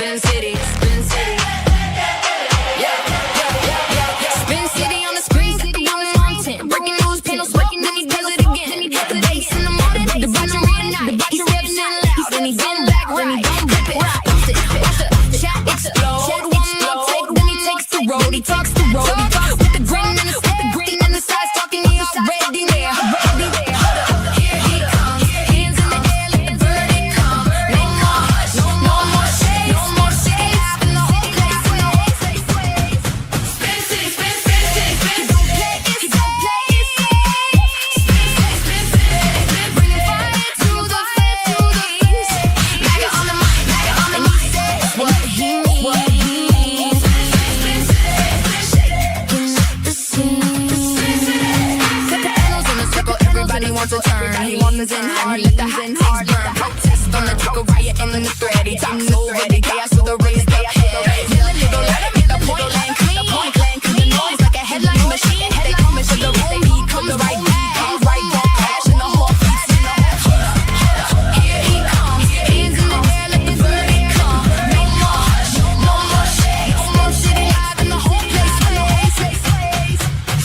Spin City, Spin City. Spin City on the screen, set the wheels on 10. Breaking news, panels, working, then he does it again. The bass in the morning, the debauchery at night. He steps in loud, then he bend back right. Rip it, watch the chat explode. One more take, then he takes the road. He takes the road. With the green and the sides talking, he already there. Here he comes, hands in the air, let the verdict come. No more shade, no more shade. In the whole place, Spin City, Spin City, Spin City. He don't play it safe. Spin City, bringing fire to the face. MAGA on the mic, and he says what he means. Spin City, shaking up the scene. Put the panels in a circle, everybody wants a turn. He wants in hard, let the hot takes burn. Protest on the trickle, riot in the thread. He talks over the chaos with the raised up head. Yell a little louder, make the point land clean. Cause the noise like a headline machine. They come into the room, he comes right back. Comes right back, crashing the whole piece in the Here he comes, hands in the air, let the verdict come. No more shade, no more city live in the whole place.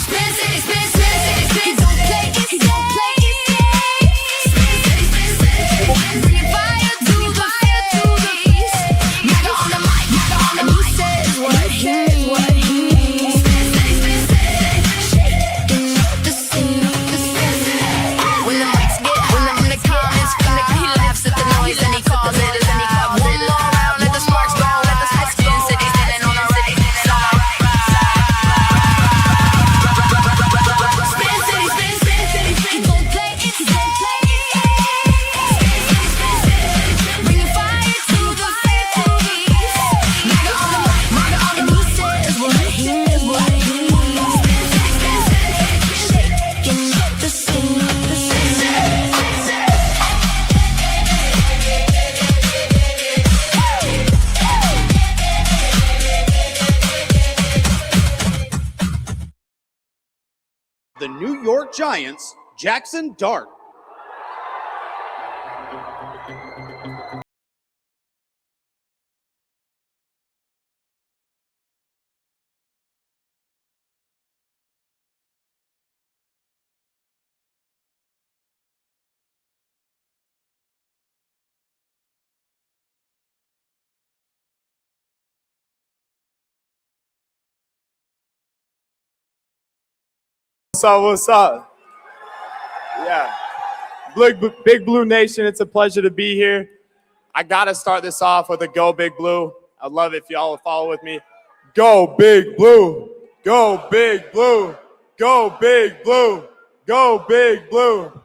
Spin City, Spin City, Spin City. He don't play it safe. Spin City, bringing fire to the face. MAGA on the mic, and he says what he means. Spin City, shaking up the scene. When the mics get hot and the comments fly, he laughs at the noise and he calls it live. One more round, let the sparks go. Spin City standing on the right side. Spin City, Spin City, he don't play it safe. Bringing fire to the face. MAGA on the mic, and he says what he means. Shaking up the scene. The New York Giants, Jackson Dart. What's up? Yeah. Big Blue Nation, it's a pleasure to be here. I gotta start this off with a Go Big Blue. I'd love it if y'all would follow with me. Go Big Blue! Go Big Blue! Go Big Blue! Go Big Blue!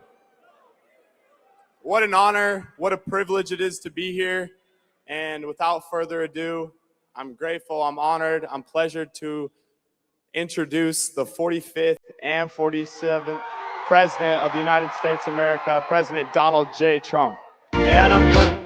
What an honor, what a privilege it is to be here. And without further ado, I'm grateful, I'm honored, I'm pleasured to introduce the 45th and 47th President of the United States of America, President Donald J. Trump. And I'm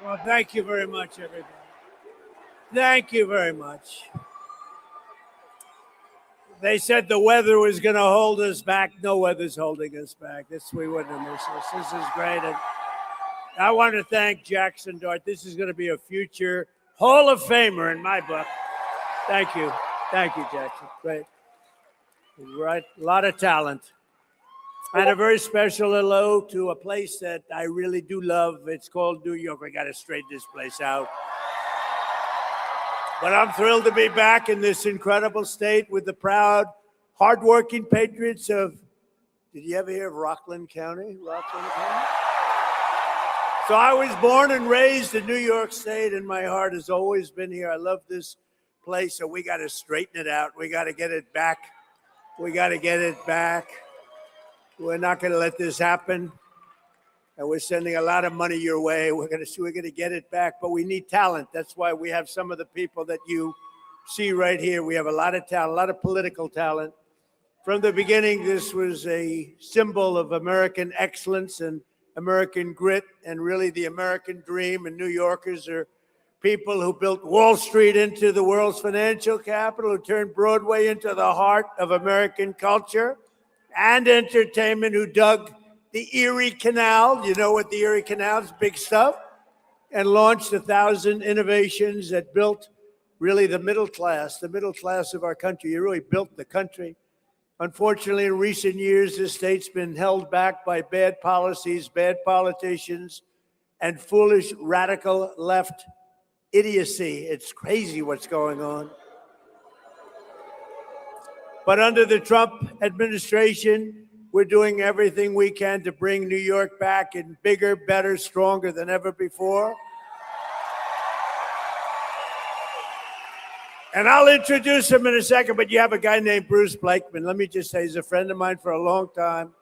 Well, thank you very much, everybody. Thank you very much. They said the weather was going to hold us back. No weather's holding us back. We wouldn't have missed this. This is great. And I want to thank Jackson Dart. This is going to be a future Hall of Famer in my book. Thank you. Thank you, Jackson. Great. Right. A lot of talent. And a very special hello to a place that I really do love. It's called New York. We got to straighten this place out. But I'm thrilled to be back in this incredible state with the proud, hardworking patriots of, did you ever hear of Rockland County? Rockland County? So I was born and raised in New York State, and my heart has always been here. I love this place, so we got to straighten it out. We got to get it back. We got to get it back. We're not going to let this happen. And we're sending a lot of money your way. We're going to get it back, but we need talent. That's why we have some of the people that you see right here. We have a lot of talent, a lot of political talent. From the beginning, this was a symbol of American excellence and American grit, and really the American dream. And New Yorkers are people who built Wall Street into the world's financial capital, who turned Broadway into the heart of American culture and entertainment, who dug the Erie Canal, you know what the Erie Canal is, big stuff, and launched 1,000 innovations that built really the middle class of our country. You really built the country. Unfortunately, in recent years, this state's been held back by bad policies, bad politicians, and foolish radical left idiocy. It's crazy what's going on. But under the Trump administration, we're doing everything we can to bring New York back in bigger, better, stronger than ever before. And I'll introduce him in a second, but you have a guy named Bruce Blakeman. Let me just say, he's a friend of mine for a long time.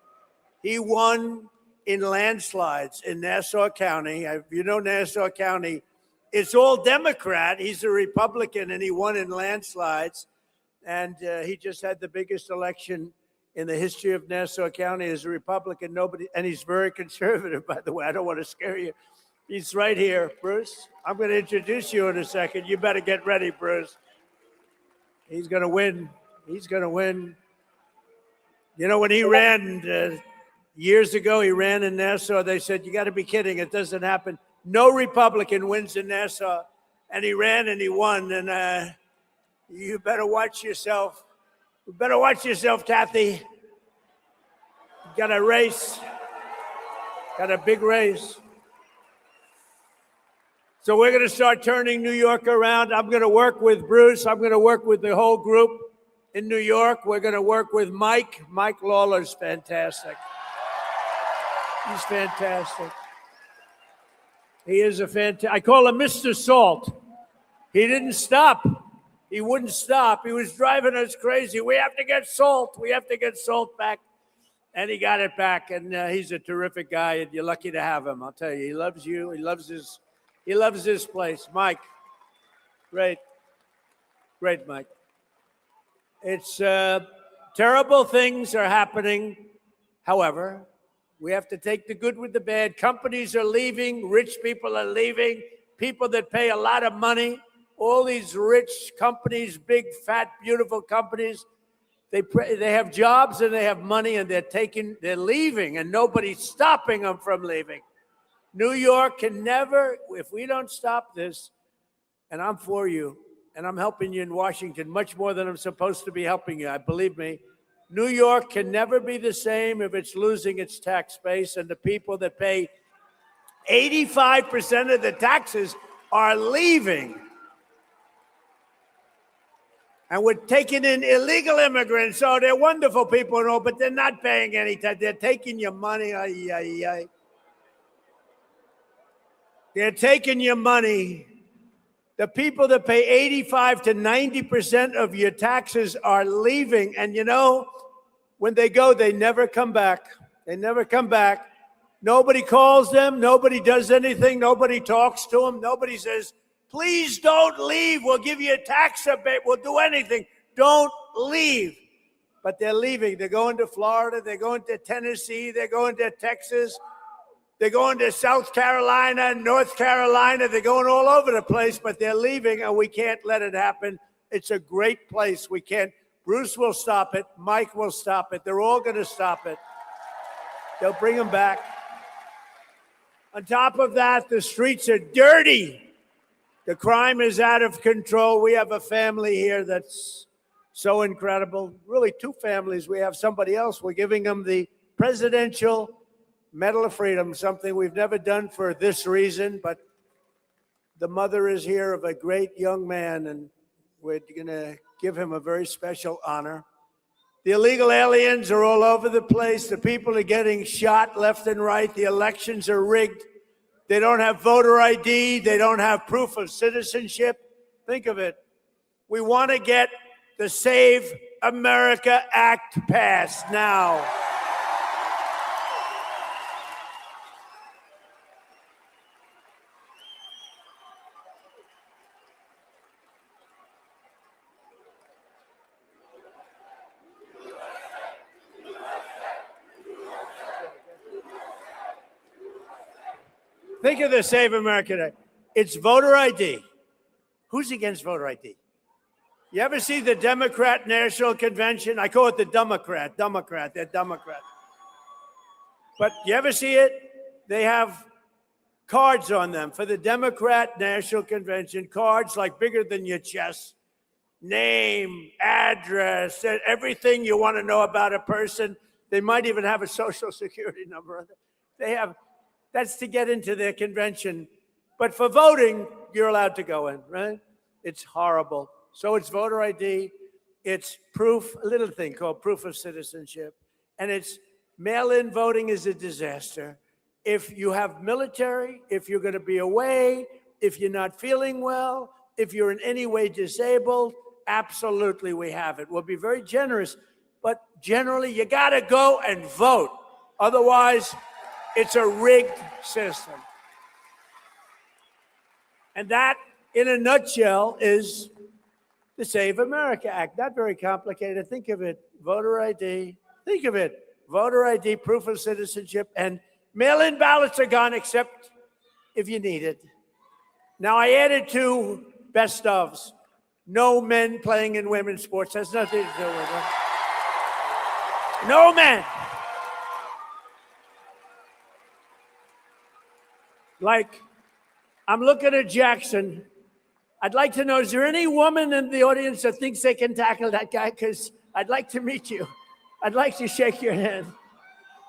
He won in landslides in Nassau County. If you know Nassau County, it's all Democrat. He's a Republican, and he won in landslides. And he just had the biggest election in the history of Nassau County as a Republican. And he's very conservative, by the way. I don't want to scare you. He's right here, Bruce. I'm going to introduce you in a second. You better get ready, Bruce. He's going to win. He's going to win. You know, when he ran years ago, he ran in Nassau. They said, you got to be kidding. It doesn't happen. No Republican wins in Nassau. And he ran and he won. And you better watch yourself. You better watch yourself, Kathy. You got a race. Got a big race. So we're going to start turning New York around. I'm going to work with Bruce. I'm going to work with the whole group in New York. We're going to work with Mike. Mike Lawler's fantastic. He's fantastic. He is a fantastic. I call him Mr. Salt. He didn't stop. He wouldn't stop. He was driving us crazy. We have to get salt. We have to get salt back. And he got it back. And he's a terrific guy. And you're lucky to have him. I'll tell you, he loves you. He loves this place. Mike, great, Mike. It's terrible things are happening. However, we have to take the good with the bad. Companies are leaving. Rich people are leaving. People that pay a lot of money. All these rich companies, big, fat, beautiful companies, they have jobs and they have money, and they're leaving, and nobody's stopping them from leaving. New York can never, if we don't stop this, and I'm for you, and I'm helping you in Washington much more than I'm supposed to be helping you, believe me, New York can never be the same if it's losing its tax base, and the people that pay 85% of the taxes are leaving. And we're taking in illegal immigrants. So they're wonderful people and all, but they're not paying any tax. They're taking your money. They're taking your money. The people that pay 85 to 90% of your taxes are leaving. And you know, when they go, they never come back. They never come back. Nobody calls them. Nobody does anything. Nobody talks to them. Nobody says, please don't leave. We'll give you a tax rebate. We'll do anything. Don't leave. But they're leaving. They're going to Florida. They're going to Tennessee. They're going to Texas. They're going to South Carolina, North Carolina. They're going all over the place, but they're leaving, and we can't let it happen. It's a great place. We can't. Bruce will stop it. Mike will stop it. They're all going to stop it. They'll bring them back. On top of that, the streets are dirty. The crime is out of control. We have a family here that's so incredible. Really, two families. We have somebody else. We're giving them the Presidential Medal of Freedom, something we've never done for this reason, but the mother is here of a great young man, and we're going to give him a very special honor. The illegal aliens are all over the place. The people are getting shot left and right. The elections are rigged. They don't have voter ID. They don't have proof of citizenship. Think of it. We want to get the Save America Act passed now. Think of the Save America Act. It's voter ID. Who's against voter ID? You ever see the Democrat National Convention? I call it the Democrat. They're Democrat. But you ever see it? They have cards on them for the Democrat National Convention, cards like bigger than your chest. Name, address, everything you want to know about a person. They might even have a social security number. They have. That's to get into their convention. But for voting, you're allowed to go in, right? It's horrible. So it's voter ID. It's proof, a little thing called proof of citizenship. And it's mail-in voting is a disaster. If you have military, if you're going to be away, if you're not feeling well, if you're in any way disabled, absolutely we have it. We'll be very generous. But generally, you got to go and vote. Otherwise, it's a rigged system. And that, in a nutshell, is the Save America Act. Not very complicated. Think of it. Voter ID. Think of it. Voter ID, proof of citizenship, and mail-in ballots are gone, except if you need it. Now, I added two best ofs. No men playing in women's sports. Has nothing to do with it. No men. Like, I'm looking at Jackson. I'd like to know, is there any woman in the audience that thinks they can tackle that guy? Because I'd like to meet you. I'd like to shake your hand.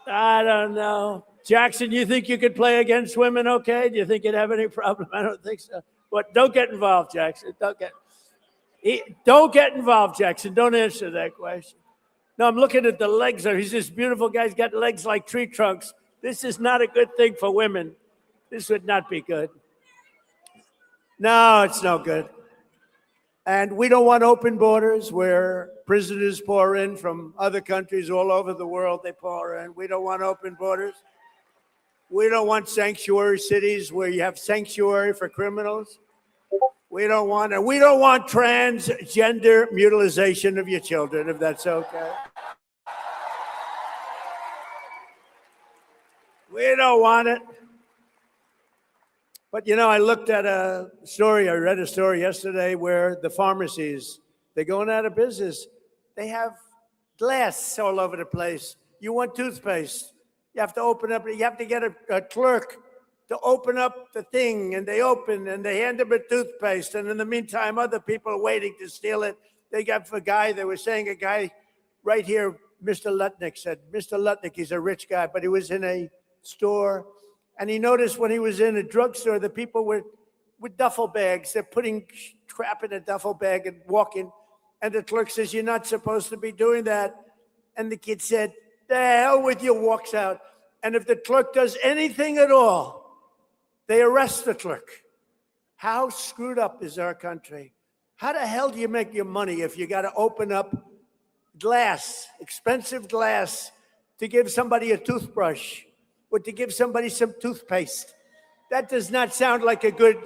I don't know. Jackson, you think you could play against women okay? Do you think you'd have any problem? I don't think so. But don't get involved, Jackson. Don't get involved, Jackson. Don't answer that question. No, I'm looking at the legs. He's this beautiful guy. He's got legs like tree trunks. This is not a good thing for women. This would not be good. No, it's no good. And we don't want open borders where prisoners pour in from other countries all over the world. They pour in. We don't want open borders. We don't want sanctuary cities where you have sanctuary for criminals. We don't want transgender mutilization of your children, if that's okay. We don't want it. But, you know, I read a story yesterday where the pharmacies, they're going out of business. They have glass all over the place. You want toothpaste. You have to open up, you have to get a clerk to open up the thing, and they open and they hand them a toothpaste. And in the meantime, other people are waiting to steal it. They got a guy, they were saying a guy right here, Mr. Lutnick said, Mr. Lutnick, he's a rich guy, but he was in a store. And he noticed when he was in a drugstore, the people were with duffel bags. They're putting crap in a duffel bag and walking. And the clerk says, you're not supposed to be doing that. And the kid said, the hell with you, walks out. And if the clerk does anything at all, they arrest the clerk. How screwed up is our country? How the hell do you make your money if you got to open up glass, expensive glass, to give somebody a toothbrush? Or to give somebody some toothpaste? That does not sound like a good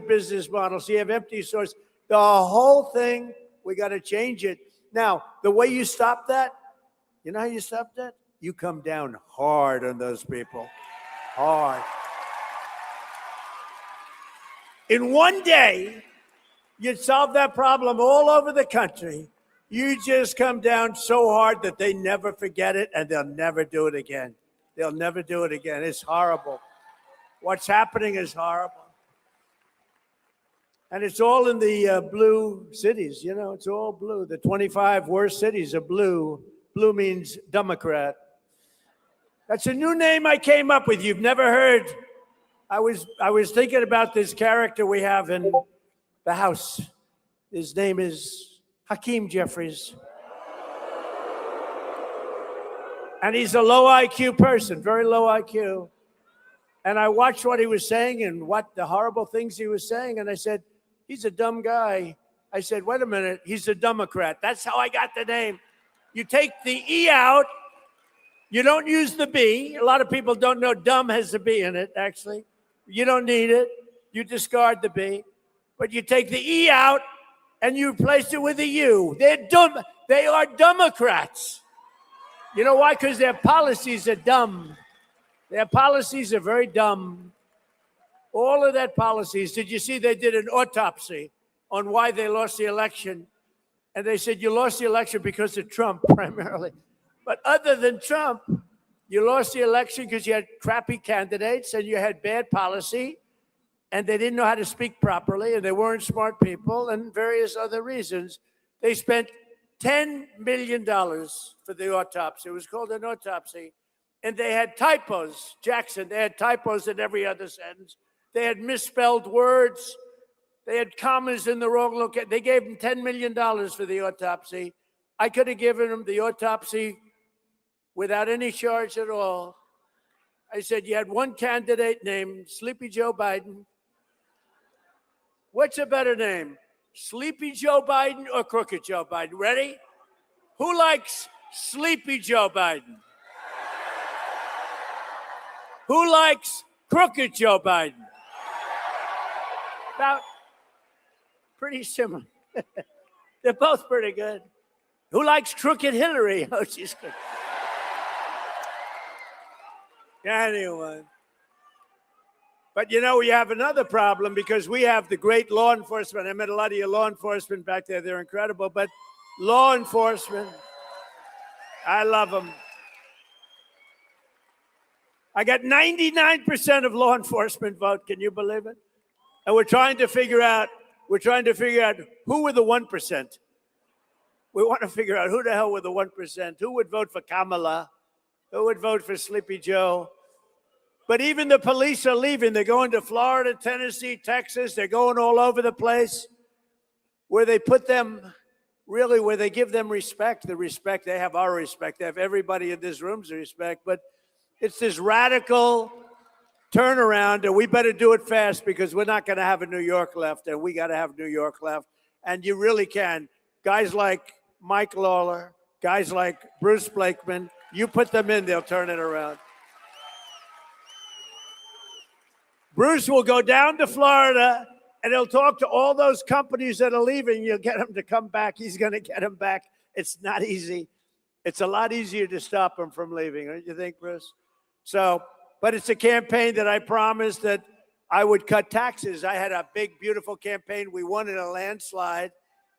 business model. So you have empty stores. The whole thing, we got to change it. Now, the way you stop that, you know how you stop that? you come down hard on those people. Hard. In one day, you'd solve that problem all over the country. You just come down so hard that they never forget it and they'll never do it again. They'll never do it again. It's horrible. What's happening is horrible. And it's all in the blue cities, you know, it's all blue. The 25 worst cities are blue. Blue means Democrat. That's a new name I came up with. You've never heard. I was thinking about this character we have in the House. His name is Hakeem Jeffries. And he's a low IQ person, very low IQ. And I watched what he was saying and what the horrible things he was saying. And I said, he's a dumb guy. I said, wait a minute, he's a Democrat. That's how I got the name. You take the E out. You don't use the B. A lot of people don't know dumb has a B in it, actually. You don't need it. You discard the B. But you take the E out and you replace it with a U. They're dumb. They are Democrats. You know why? Because their policies are dumb. Their policies are very dumb. All of that policies. Did you see they did an autopsy on why they lost the election? And they said, you lost the election because of Trump, primarily. But other than Trump, you lost the election because you had crappy candidates and you had bad policy and they didn't know how to speak properly and they weren't smart people and various other reasons. They spent $10 million for the autopsy. It was called an autopsy. And they had typos, Jackson, they had typos in every other sentence. They had misspelled words. They had commas in the wrong location. They gave them $10 million for the autopsy. I could have given them the autopsy without any charge at all. I said, you had one candidate named Sleepy Joe Biden. What's a better name? Sleepy Joe Biden or Crooked Joe Biden? Ready? Who likes Sleepy Joe Biden? Who likes Crooked Joe Biden? About pretty similar. They're both pretty good. Who likes Crooked Hillary? Oh, she's good. Anyway. But you know, we have another problem because we have the great law enforcement. I met a lot of your law enforcement back there. They're incredible. But law enforcement, I love them. I got 99% of law enforcement vote. Can you believe it? And we're trying to figure out who were the 1%. We want to figure out who the hell were the 1%. Who would vote for Kamala? Who would vote for Sleepy Joe? But even the police are leaving. They're going to Florida, Tennessee, Texas. They're going all over the place where they put them, really, where they give them respect. The respect, they have our respect. They have everybody in this room's respect. But it's this radical turnaround, and we better do it fast because we're not going to have a New York left, and we got to have New York left. And you really can. Guys like Mike Lawler, guys like Bruce Blakeman, you put them in, they'll turn it around. Bruce will go down to Florida and he'll talk to all those companies that are leaving. You'll get them to come back. He's going to get them back. It's not easy. It's a lot easier to stop them from leaving, don't you think, Bruce? So, but it's a campaign that I promised that I would cut taxes. I had a big, beautiful campaign. We won in a landslide.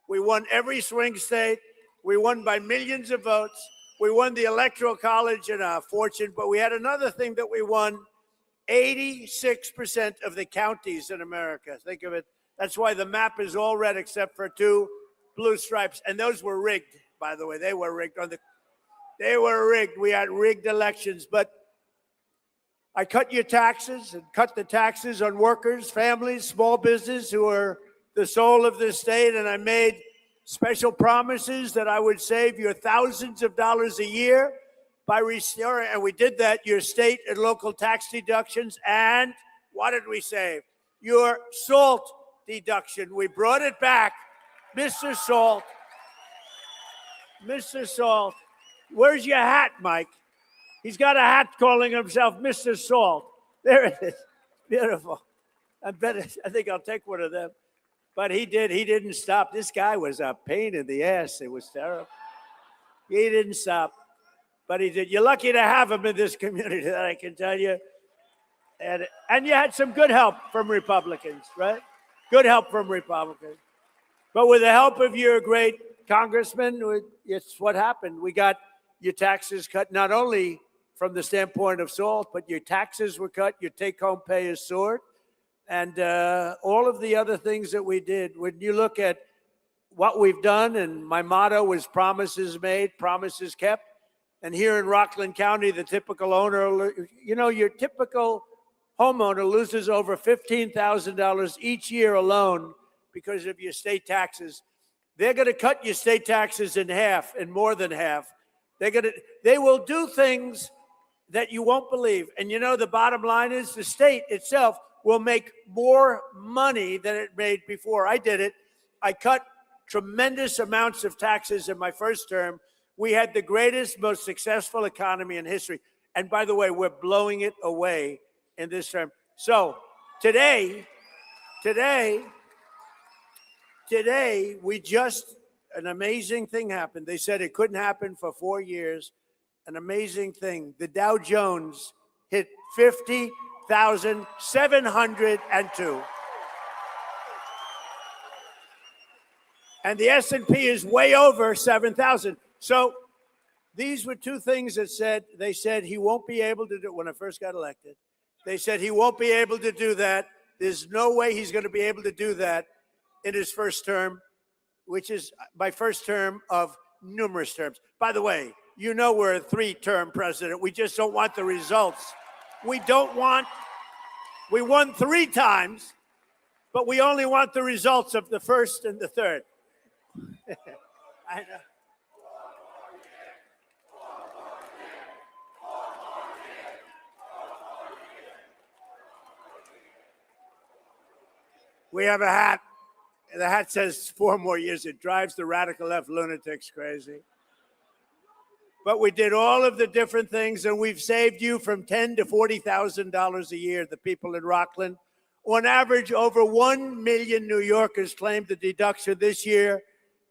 We won every swing state. We won by millions of votes. We won the Electoral College in a fortune, but we had another thing that we won. 86% of the counties in America. Think of it. That's why the map is all red except for 2 blue stripes. And those were rigged, by the way. They were rigged. They were rigged. We had rigged elections. But I cut your taxes and cut the taxes on workers, families, small business who are the soul of this state. And I made special promises that I would save you thousands of dollars a year by restoring, and we did that, your state and local tax deductions. And what did we save? Your SALT deduction. We brought it back. Mr. Salt. Mr. Salt. Where's your hat, Mike? He's got a hat calling himself Mr. Salt. There it is. Beautiful. I think I'll take one of them. But he didn't stop. This guy was a pain in the ass. It was terrible. He didn't stop. But he did. You're lucky to have him in this community, that I can tell you. And you had some good help from Republicans, right? Good help from Republicans. But with the help of your great congressman, it's what happened. We got your taxes cut, not only from the standpoint of SALT, but your taxes were cut, your take-home pay is soared, and all of the other things that we did. When you look at what we've done, and my motto was promises made, promises kept. And here in Rockland County, the typical owner, your typical homeowner loses over $15,000 each year alone because of your state taxes. They're going to cut your state taxes in half, and more than half. They will do things that you won't believe. And the bottom line is the state itself will make more money than it made before. I did it. I cut tremendous amounts of taxes in my first term. We had the greatest, most successful economy in history. And by the way, we're blowing it away in this term. So today, an amazing thing happened. They said it couldn't happen for 4 years. An amazing thing. The Dow Jones hit 50,702. And the S&P is way over 7,000. So these were two things that they said he won't be able to do. When I first got elected, they said he won't be able to do that. There's no way he's going to be able to do that in his first term, which is my first term of numerous terms. By the way, we're a 3-term president. We just don't want the results. We won 3 times, but we only want the results of the first and the third. I know. We have a hat. The hat says 4 more years. It drives the radical left lunatics crazy. But we did all of the different things, and we've saved you from $10,000 to $40,000 a year, the people in Rockland. On average, over 1 million New Yorkers claimed the deduction this year.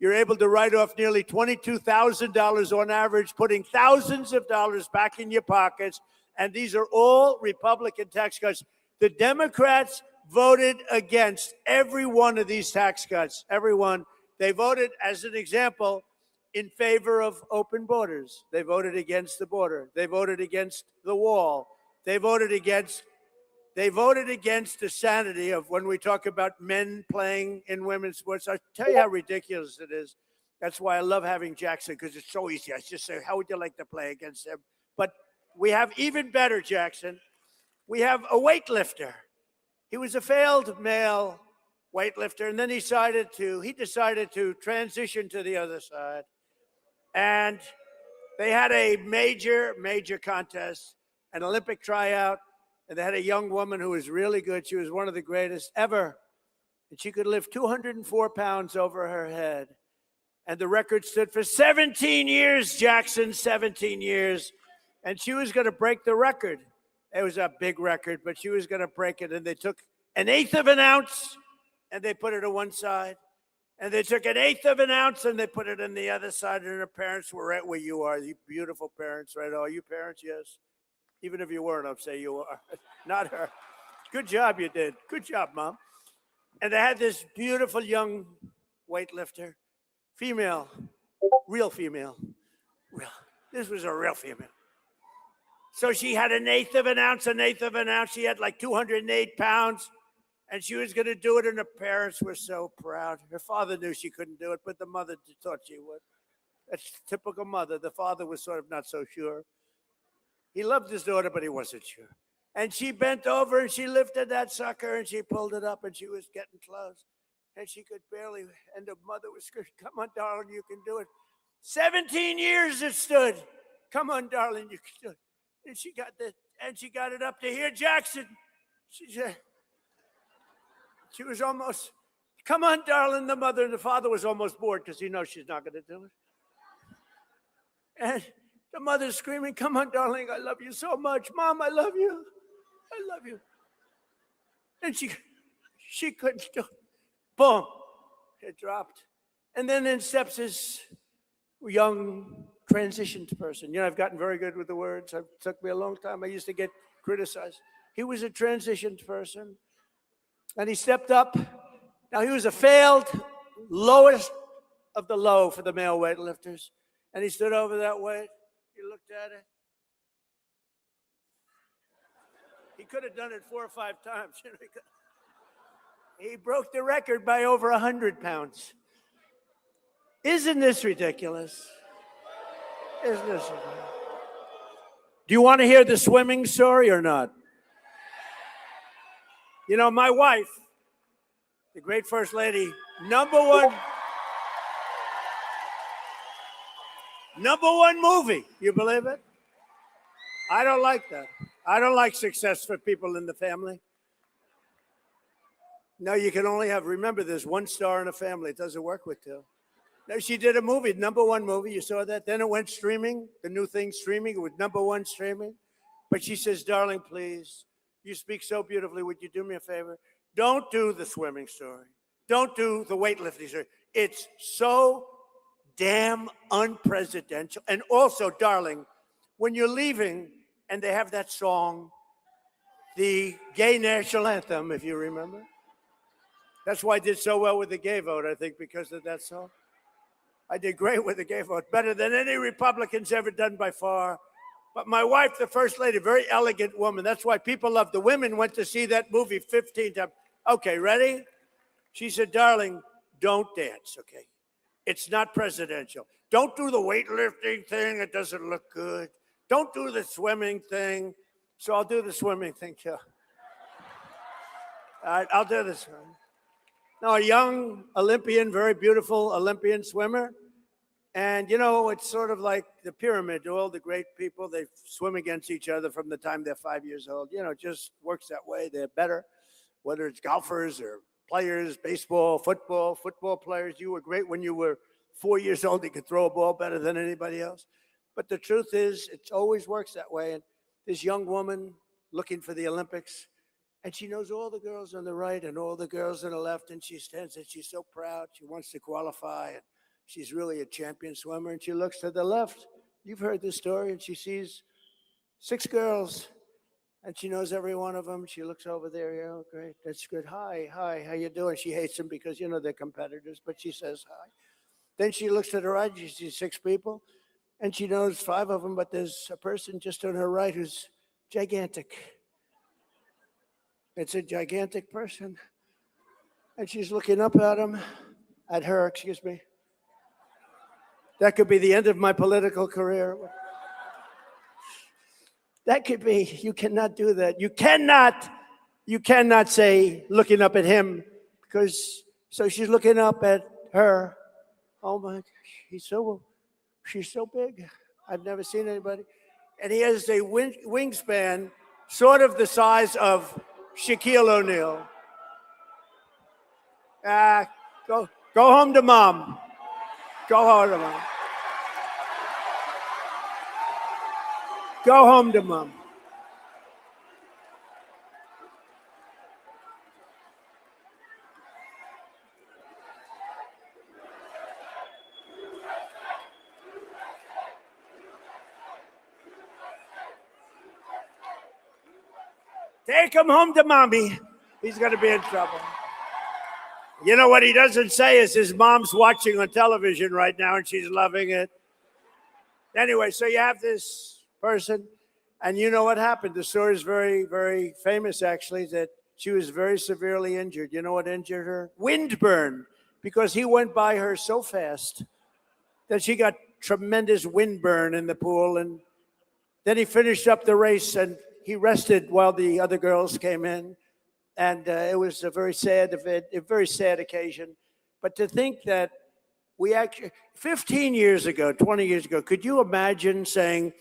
You're able to write off nearly $22,000 on average, putting thousands of dollars back in your pockets. And these are all Republican tax cuts. The Democrats voted against every one of these tax cuts, every one. They voted, as an example, in favor of open borders. They voted against the border. They voted against the wall. They voted against the sanity of when we talk about men playing in women's sports. I'll tell you how ridiculous it is. That's why I love having Jackson, because it's so easy. I just say, how would you like to play against him? But we have even better, Jackson. We have a weightlifter. He was a failed male weightlifter, and then he decided to transition to the other side. And they had a major contest, an Olympic tryout, and they had a young woman who was really good. She was one of the greatest ever. And she could lift 204 pounds over her head. And the record stood for 17 years, Jackson, 17 years. And she was going to break the record. It was a big record, but she was going to break it. And they took 1/8 of an ounce, and they put it on one side. And they took 1/8 of an ounce, and they put it on the other side. And her parents were right where you are. You beautiful parents, right? Oh, you parents, yes. Even if you weren't, I'll say you are. Not her. Good job you did. Good job, Mom. And they had this beautiful young weightlifter, female, real female. This was a real female. So she had 1/8 of an ounce, 1/8 of an ounce. She had like 208 pounds, and she was going to do it, and her parents were so proud. Her father knew she couldn't do it, but the mother thought she would. That's typical mother. The father was sort of not so sure. He loved his daughter, but he wasn't sure. And she bent over, and she lifted that sucker, and she pulled it up, and she was getting close. And she could barely, and the mother was screaming, come on, darling, you can do it. 17 years it stood. Come on, darling, you can do it. And she got it up to here, Jackson. She was almost, come on, darling. The mother and the father was almost bored because he knows she's not going to do it. And the mother's screaming, come on, darling, I love you so much. Mom, I love you. I love you. And she couldn't do it. Boom, it dropped. And then in steps this young transitioned person. You know, I've gotten very good with the words. It took me a long time. I used to get criticized. He was a transitioned person, and he stepped up. Now, he was a failed, lowest of the low for the male weightlifters, and he stood over that weight. He looked at it. He could have done it 4 or 5 times. He broke the record by over 100 pounds. Isn't this ridiculous? Isn't this ridiculous? Do you want to hear the swimming story or not? You know, my wife, the great First Lady, number one movie. You believe it? I don't like that. I don't like success for people in the family. No, you can only have, remember, there's one star in a family. It doesn't work with 2. No, she did a movie, number 1 movie. You saw that? Then it went streaming, the new thing streaming. It was number 1 streaming. But she says, darling, please, you speak so beautifully. Would you do me a favor? Don't do the swimming story. Don't do the weightlifting story. It's so damn unpresidential. And also, darling, when you're leaving and they have that song, the gay national anthem, if you remember. That's why I did so well with the gay vote, I think, because of that song. I did great with the gay vote, better than any Republican's ever done by far. But my wife, the First Lady, very elegant woman. That's why people love the women went to see that movie 15 times. Okay, ready? She said, darling, don't dance, okay? It's not presidential. Don't do the weightlifting thing. It doesn't look good. Don't do the swimming thing. So I'll do the swimming thing, too. All right, I'll do this one. Now, a young Olympian, very beautiful Olympian swimmer. And, you know, it's sort of like the pyramid. All the great people, they swim against each other from the time they're 5 years old. You know, it just works that way. They're better, whether it's golfers or players, baseball, football players. You were great when you were 4 years old. You could throw a ball better than anybody else. But the truth is, it always works that way. And this young woman looking for the Olympics, and she knows all the girls on the right and all the girls on the left, and she stands and she's so proud. She wants to qualify, and she's really a champion swimmer. And she looks to the left. You've heard this story, and she sees 6 girls, and she knows every one of them. She looks over there. Yeah, oh, great, that's good. Hi, how you doing? She hates them because, you know, they're competitors, but she says hi. Then she looks to the right. She sees 6 people, and she knows 5 of them, but there's a person just on her right who's gigantic. It's a gigantic person. And she's looking up at him, at her, excuse me. That could be the end of my political career. That could be. You cannot do that. You cannot say looking up at him, because, so she's looking up at her. Oh my gosh, she's so big. I've never seen anybody. And he has a wingspan sort of the size of Shaquille O'Neal. Go home to mom. Go home to mom. Go home to mom. Take him home to mommy. He's going to be in trouble. You know what he doesn't say is his mom's watching on television right now and she's loving it. Anyway, so you have this person, and you know what happened. The story is very, very famous, actually, that she was very severely injured. You know what injured her? Windburn, because he went by her so fast that she got tremendous windburn in the pool. And then he finished up the race and he rested while the other girls came in. And it was a very sad event, a very sad occasion. But to think that we actually, 15 years ago, 20 years ago, could you imagine saying,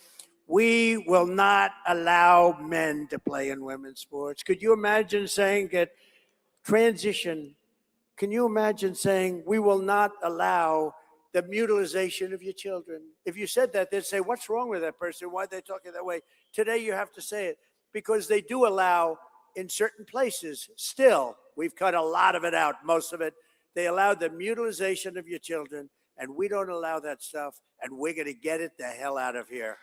we will not allow men to play in women's sports? Could you imagine saying that transition? Can you imagine saying, we will not allow the mutilization of your children? If you said that, they'd say, what's wrong with that person? Why are they talking that way? Today, you have to say it, because they do allow in certain places, still, we've cut a lot of it out, most of it, they allow the mutilization of your children. and we don't allow that stuff, and we're going to get it the hell out of here.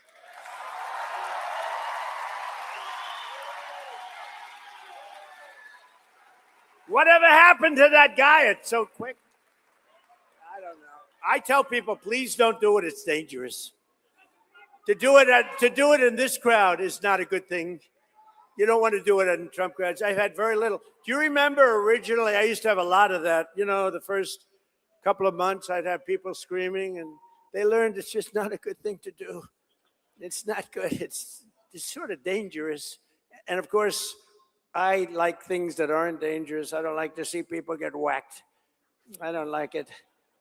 Whatever happened to that guy? It's so quick. I don't know. I tell people, please don't do it. It's dangerous. To do it in this crowd is not a good thing. You don't want to do it in Trump crowds. I've had very little. Do you remember originally? I used to have a lot of that. You know, the first couple of months, I'd have people screaming, and they learned it's just not a good thing to do. It's not good. It's sort of dangerous. And of course, I like things that aren't dangerous. I don't like to see people get whacked. I don't like it.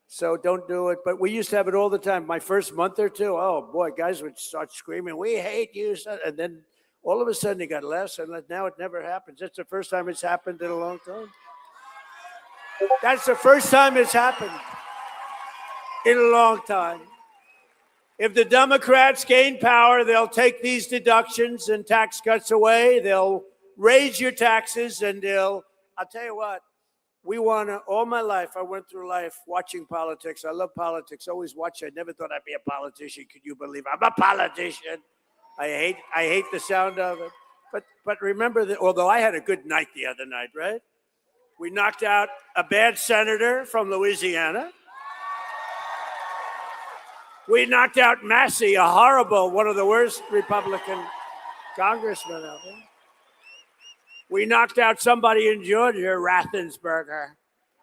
So don't do it. But we used to have it all the time. My first month or two, oh boy, guys would start screaming, "We hate you." And then all of a sudden it got less, and now it never happens. That's the first time it's happened in a long time. That's the first time it's happened in a long time. If the Democrats gain power, they'll take these deductions and tax cuts away. They'll raise your taxes, and I'll tell you what, all my life, I went through life watching politics. I love politics, always watch. I never thought I'd be a politician. Could you believe I'm a politician? I hate the sound of it. But remember that, although I had a good night the other night, right? We knocked out a bad senator from Louisiana. We knocked out Massey, a horrible, one of the worst Republican congressmen out there. We knocked out somebody in Georgia, Rathensberger.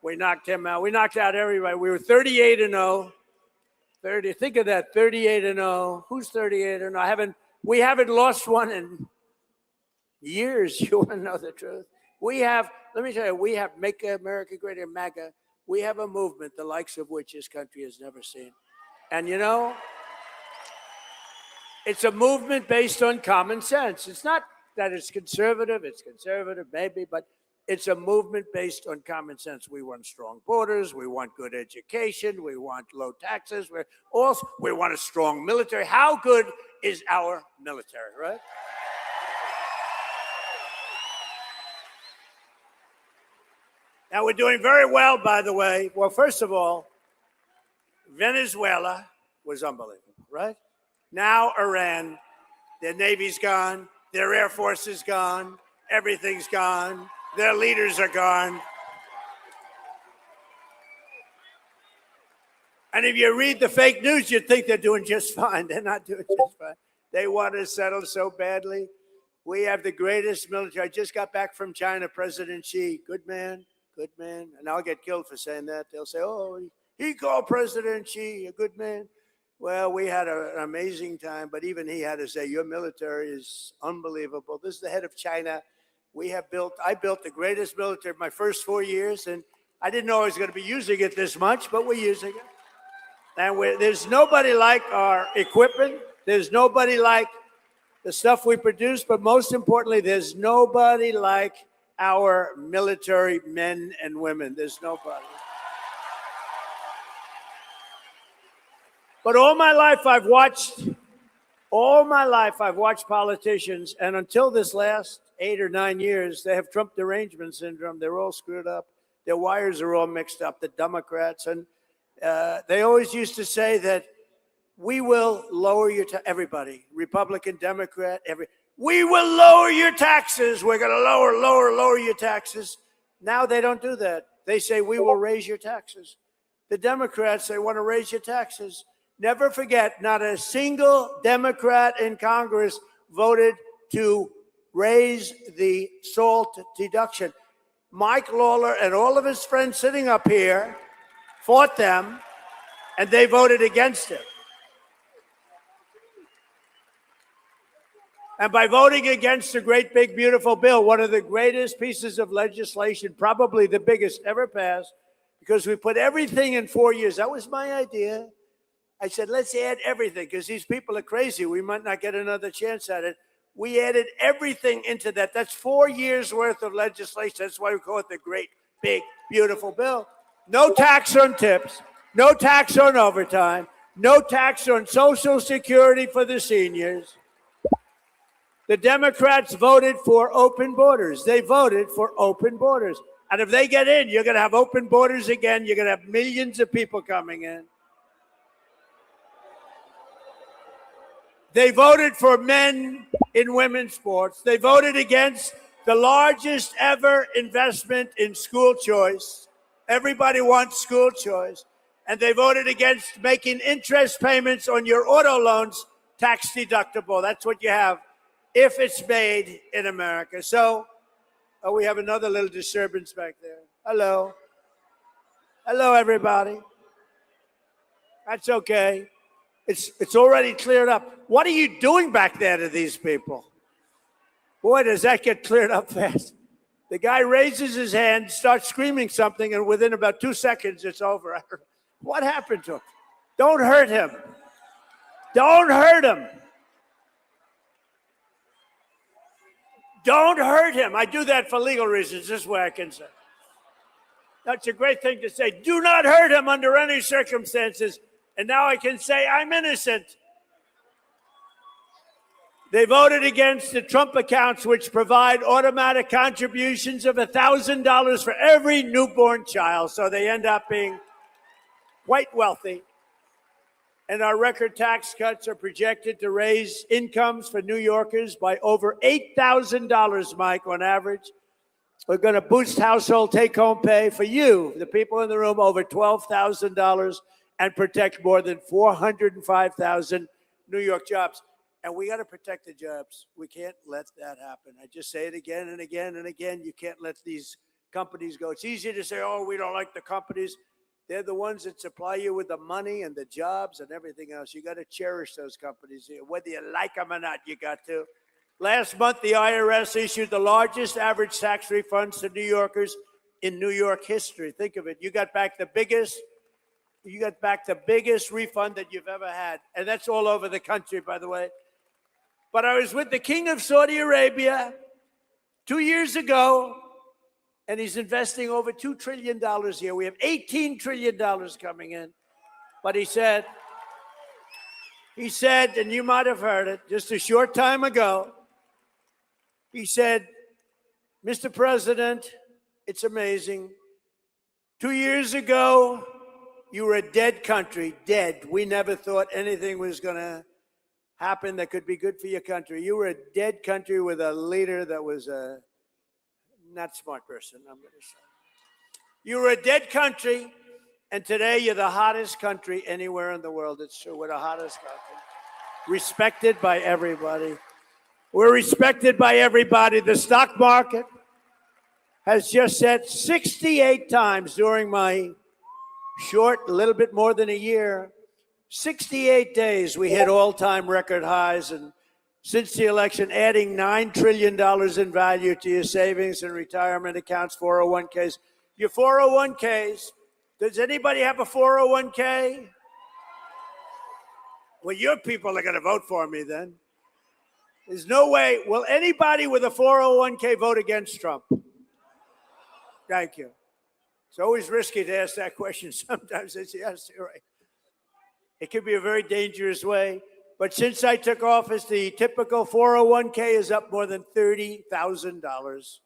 We knocked him out. We knocked out everybody. We were 38-0. 30. Think of that, 38-0. Who's 38-0? We haven't lost one in years. You want to know the truth? Let me tell you, we have Make America Great Again, MAGA. We have a movement the likes of which this country has never seen. And you know, it's a movement based on common sense. It's not that it's conservative maybe, but it's a movement based on common sense. We want strong borders, we want good education, we want low taxes, we want a strong military. How good is our military, right? Now, we're doing very well, by the way. Well, first of all, Venezuela was unbelievable, right? Now Iran, their Navy's gone, their Air Force is gone, everything's gone, their leaders are gone. And if you read the fake news, you'd think they're doing just fine. They're not doing just fine. They want to settle so badly. We have the greatest military. I just got back from China, President Xi, good man. And I'll get killed for saying that. They'll say, oh, he called President Xi a good man. Well, we had an amazing time, but even he had to say, your military is unbelievable. This is the head of China. I built the greatest military in my first 4 years, and I didn't know I was going to be using it this much, but we're using it. And there's nobody like our equipment. There's nobody like the stuff we produce, but most importantly, there's nobody like our military men and women. There's nobody. But all my life I've watched politicians, and until this last 8 or 9 years, they have Trump derangement syndrome. They're all screwed up. Their wires are all mixed up, the Democrats. And they always used to say that we will lower everybody, Republican, Democrat, we will lower your taxes. We're going to lower your taxes. Now they don't do that. They say we will raise your taxes. The Democrats, they want to raise your taxes. Never forget, not a single Democrat in Congress voted to raise the SALT deduction. Mike Lawler and all of his friends sitting up here fought them, and they voted against it. And by voting against the great, big, beautiful bill, one of the greatest pieces of legislation, probably the biggest ever passed, because we put everything in 4 years. That was my idea. I said, let's add everything, because these people are crazy. We might not get another chance at it. We added everything into that. That's 4 years worth of legislation. That's why we call it the great, big, beautiful bill. No tax on tips, no tax on overtime, no tax on Social Security for the seniors. The Democrats voted for open borders. They voted for open borders. And if they get in, you're going to have open borders again. You're going to have millions of people coming in. They voted for men in women's sports. They voted against the largest ever investment in school choice. Everybody wants school choice. And they voted against making interest payments on your auto loans tax deductible. That's what you have if it's made in America. So, we have another little disturbance back there. Hello. Hello, everybody. That's okay. It's already cleared up. What are you doing back there to these people? Boy, does that get cleared up fast. The guy raises his hand, starts screaming something, and within about 2 seconds, it's over. What happened to him? Don't hurt him. Don't hurt him. Don't hurt him. I do that for legal reasons. This way I can say. That's a great thing to say. Do not hurt him under any circumstances. And now I can say I'm innocent. They voted against the Trump accounts, which provide automatic contributions of $1,000 for every newborn child. So they end up being quite wealthy. And our record tax cuts are projected to raise incomes for New Yorkers by over $8,000, Mike, on average. We're going to boost household take-home pay for you, the people in the room, over $12,000 and protect more than 405,000 New York jobs. And we got to protect the jobs. We can't let that happen. I just say it again and again and again. You can't let these companies go. It's easy to say, oh, we don't like the companies. They're the ones that supply you with the money and the jobs and everything else. You got to cherish those companies, whether you like them or not. You got to. Last month, the IRS issued the largest average tax refunds to New Yorkers in New York history. Think of it. You got back the biggest refund that you've ever had. And that's all over the country, by the way. But I was with the King of Saudi Arabia 2 years ago, and he's investing over $2 trillion here. We have $18 trillion coming in. But he said, and you might have heard it just a short time ago, he said, Mr. President, it's amazing. 2 years ago, you were a dead country, dead. We never thought anything was going to happen that could be good for your country. You were a dead country with a leader that was a not smart person, I'm going to say. You were a dead country, and today you're the hottest country anywhere in the world. It's true, we're the hottest country. Respected by everybody. We're respected by everybody. The stock market has just set 68 times during my short, a little bit more than a year, 68 days, we hit all-time record highs. And since the election, adding $9 trillion in value to your savings and retirement accounts, 401ks. Your 401ks, does anybody have a 401k? Well, your people are going to vote for me then. There's no way. Will anybody with a 401k vote against Trump? Thank you. It's always risky to ask that question. Sometimes it's yes, you're right. It could be a very dangerous way. But since I took office, the typical 401k is up more than $30,000.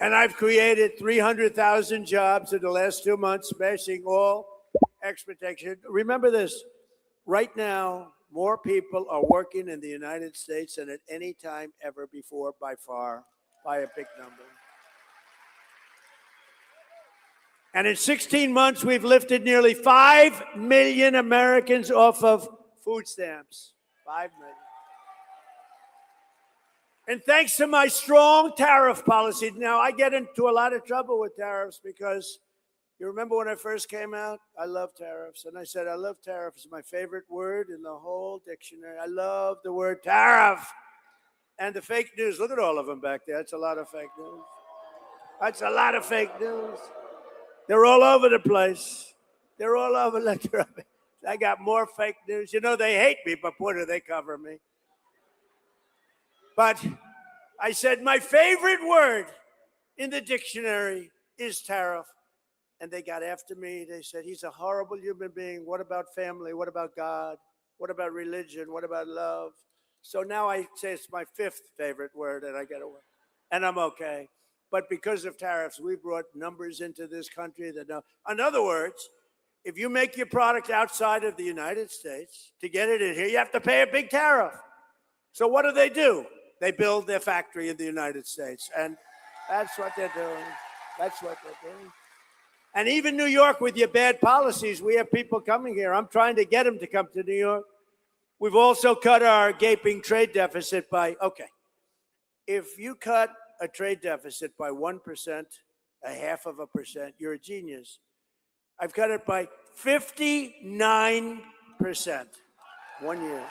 And I've created 300,000 jobs in the last 2 months, smashing all expectations. Remember this, right now, more people are working in the United States than at any time ever before, by far, by a big number. And in 16 months, we've lifted nearly 5 million Americans off of food stamps. 5 million. And thanks to my strong tariff policy, now I get into a lot of trouble with tariffs because you remember when I first came out, I love tariffs. And I said, I love tariffs. It's my favorite word in the whole dictionary. I love the word tariff. And the fake news, look at all of them back there. That's a lot of fake news. That's a lot of fake news. They're all over the place. They're all over. I got more fake news. You know, they hate me, but boy, do they cover me. But I said, my favorite word in the dictionary is tariff. And they got after me. They said, he's a horrible human being. What about family? What about God? What about religion? What about love? So now I say it's my 5th favorite word, and I get away. And I'm okay. But because of tariffs, we brought numbers into this country that know. In other words, if you make your product outside of the United States, to get it in here, you have to pay a big tariff. So what do? They build their factory in the United States. And that's what they're doing. That's what they're doing. And even New York, with your bad policies, we have people coming here. I'm trying to get them to come to New York. We've also cut our gaping trade deficit by, okay, if you cut a trade deficit by 1%, a half of a percent, you're a genius. I've cut it by 59%, 1 year.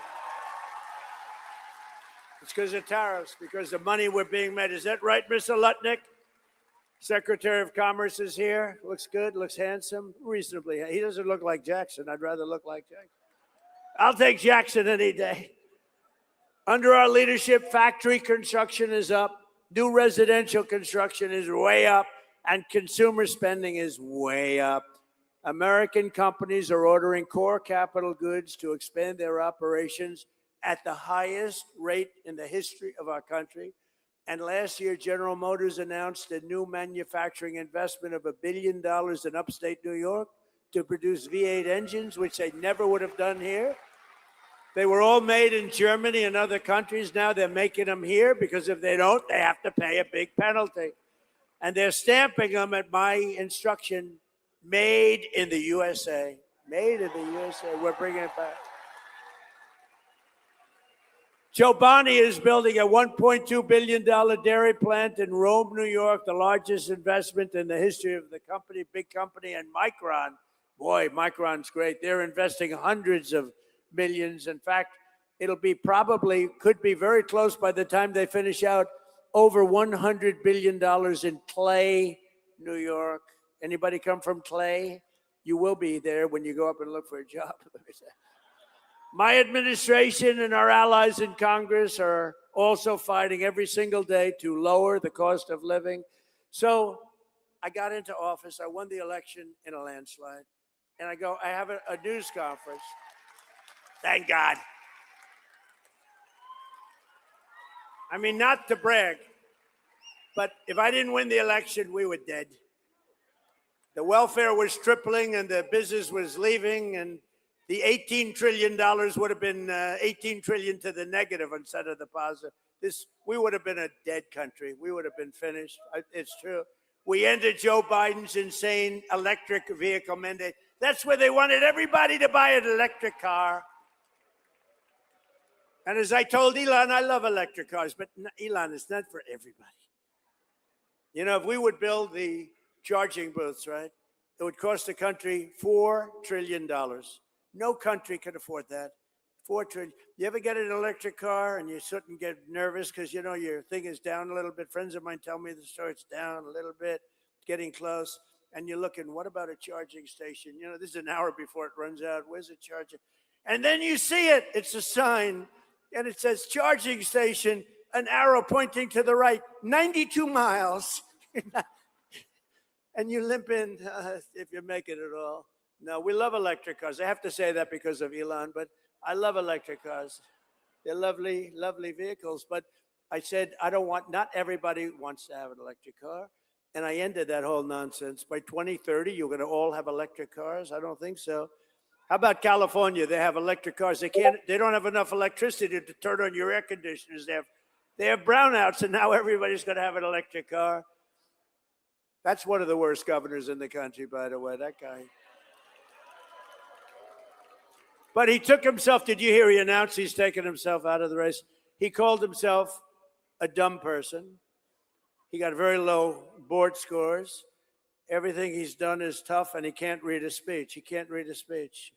It's because of tariffs, because the money we're being made. Is that right, Mr. Lutnick? Secretary of Commerce is here. Looks good, looks handsome, reasonably. He doesn't look like Jackson. I'd rather look like Jackson. I'll take Jackson any day. Under our leadership, factory construction is up. New residential construction is way up. And consumer spending is way up. American companies are ordering core capital goods to expand their operations at the highest rate in the history of our country. And last year, General Motors announced a new manufacturing investment of $1 billion in upstate New York to produce V8 engines, which they never would have done here. They were all made in Germany and other countries. Now they're making them here because if they don't, they have to pay a big penalty. And they're stamping them at my instruction, made in the USA. Made in the USA. We're bringing it back. Joe Bonney is building a $1.2 billion dairy plant in Rome, New York, the largest investment in the history of the company, big company. And Micron, boy, Micron's great. They're investing hundreds of millions. In fact, it'll be could be very close by the time they finish out, over $100 billion in Clay, New York. Anybody come from Clay? You will be there when you go up and look for a job. My administration and our allies in Congress are also fighting every single day to lower the cost of living. So I got into office. I won the election in a landslide. And I have a news conference. Thank God. I mean, not to brag, but if I didn't win the election, we were dead. The welfare was tripling and the business was leaving, and the $18 trillion would have been 18 trillion to the negative instead of the positive. We would have been a dead country. We would have been finished. It's true. We ended Joe Biden's insane electric vehicle mandate. That's where they wanted everybody to buy an electric car. And as I told Elon, I love electric cars, but Elon, it's not for everybody. You know, if we would build the charging booths, right, it would cost the country $4 trillion. No country could afford that. $4 trillion. You ever get an electric car and you shouldn't get nervous because, you know, your thing is down a little bit? Friends of mine tell me the story, it's down a little bit, getting close. And you're looking, what about a charging station? You know, this is an hour before it runs out. Where's the charger? And then you see it. It's a sign. And it says charging station, an arrow pointing to the right, 92 miles. And you limp in if you make it at all. No, we love electric cars. I have to say that because of Elon, but I love electric cars. They're lovely, lovely vehicles. But I said, not everybody wants to have an electric car. And I ended that whole nonsense. By 2030, you're going to all have electric cars? I don't think so. How about California? They have electric cars. They don't have enough electricity to turn on your air conditioners. They have brownouts, and now everybody's going to have an electric car. That's one of the worst governors in the country, by the way, that guy. But he took himself, did you hear he announced he's taken himself out of the race? He called himself a dumb person. He got very low board scores. Everything he's done is tough, and he can't read a speech. He can't read a speech.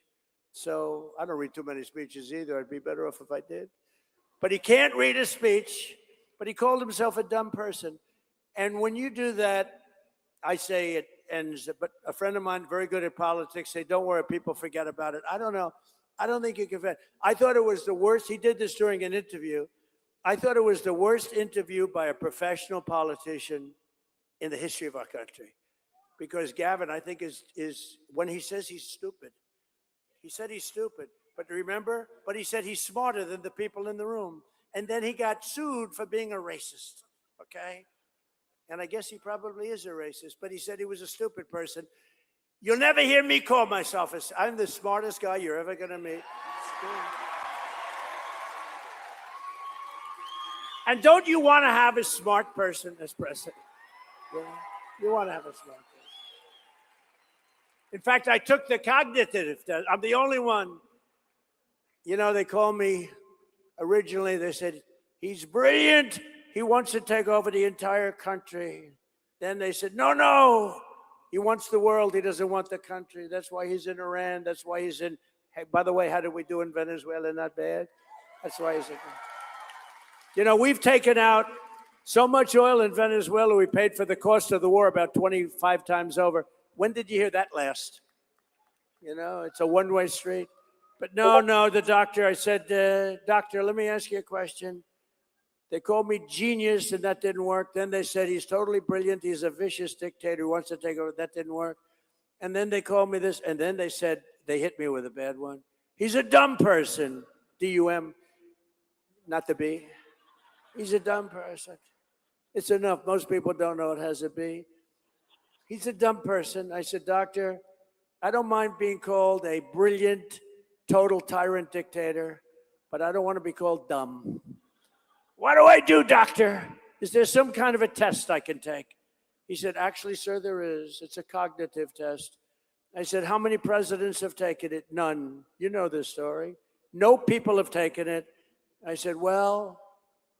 So I don't read too many speeches either. I'd be better off if I did. But he can't read a speech, but he called himself a dumb person. And when you do that, I say it ends. But a friend of mine, very good at politics, say, don't worry, people forget about it. I don't know. I don't think you can forget. I thought it was the worst. He did this during an interview. I thought it was the worst interview by a professional politician in the history of our country. Because Gavin, I think, is when he says he's stupid. He said he's stupid. But remember? But he said he's smarter than the people in the room. And then he got sued for being a racist. Okay? And I guess he probably is a racist. But he said he was a stupid person. You'll never hear me call myself I'm the smartest guy you're ever going to meet. And don't you want to have a smart person as president? Yeah. You want to have a smart person. In fact, I took the cognitive test. I'm the only one. You know, they called me originally, they said, he's brilliant. He wants to take over the entire country. Then they said, no. He wants the world. He doesn't want the country. That's why he's in Iran. That's why he's in, hey, by the way, how did we do in Venezuela? Not bad. That's why he's in. You know, we've taken out so much oil in Venezuela, we paid for the cost of the war about 25 times over. When did you hear that last? You know, it's a one-way street. But no, the doctor, I said, doctor, let me ask you a question. They called me genius, and that didn't work. Then they said he's totally brilliant. He's a vicious dictator who wants to take over. That didn't work. And then they called me this, and then they said, they hit me with a bad one. He's a dumb person, D-U-M, not the B. He's a dumb person. It's enough. Most people don't know it has a B. He's a dumb person. I said, doctor, I don't mind being called a brilliant, total tyrant dictator, but I don't want to be called dumb. What do I do, doctor? Is there some kind of a test I can take? He said, actually, sir, there is. It's a cognitive test. I said, how many presidents have taken it? None. You know this story. No people have taken it. I said, well,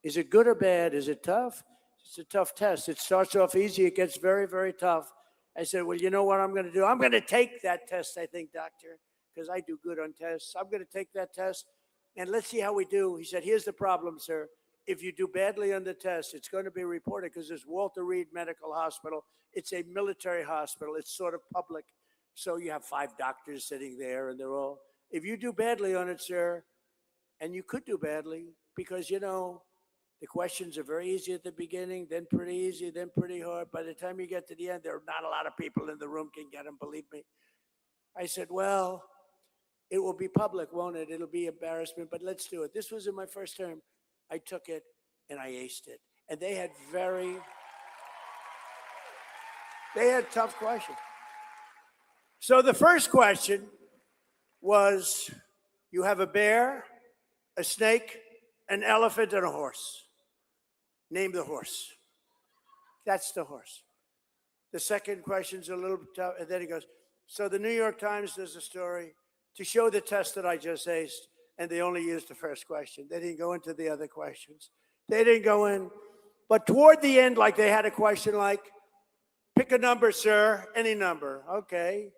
is it good or bad? Is it tough? It's a tough test. It starts off easy. It gets very, very tough. I said, well, you know what I'm going to do? I'm going to take that test, I think, doctor, because I do good on tests. I'm going to take that test, and let's see how we do. He said, here's the problem, sir. If you do badly on the test, it's going to be reported because it's Walter Reed Medical Hospital. It's a military hospital. It's sort of public. So you have 5 doctors sitting there, and they're all, if you do badly on it, sir, and you could do badly because, you know, the questions are very easy at the beginning, then pretty easy, then pretty hard. By the time you get to the end, there are not a lot of people in the room can get them, believe me. I said, well, it will be public, won't it? It'll be embarrassment, but let's do it. This was in my first term. I took it, and I aced it. And they had tough questions. So the first question was, you have a bear, a snake, an elephant, and a horse. Name the horse. That's the horse. The second question's a little bit tough, and then he goes, so the New York Times does a story to show the test that I just aced, and they only used the first question. They didn't go into the other questions. They didn't go in. But toward the end, like they had a question like, pick a number, sir, any number. Okay,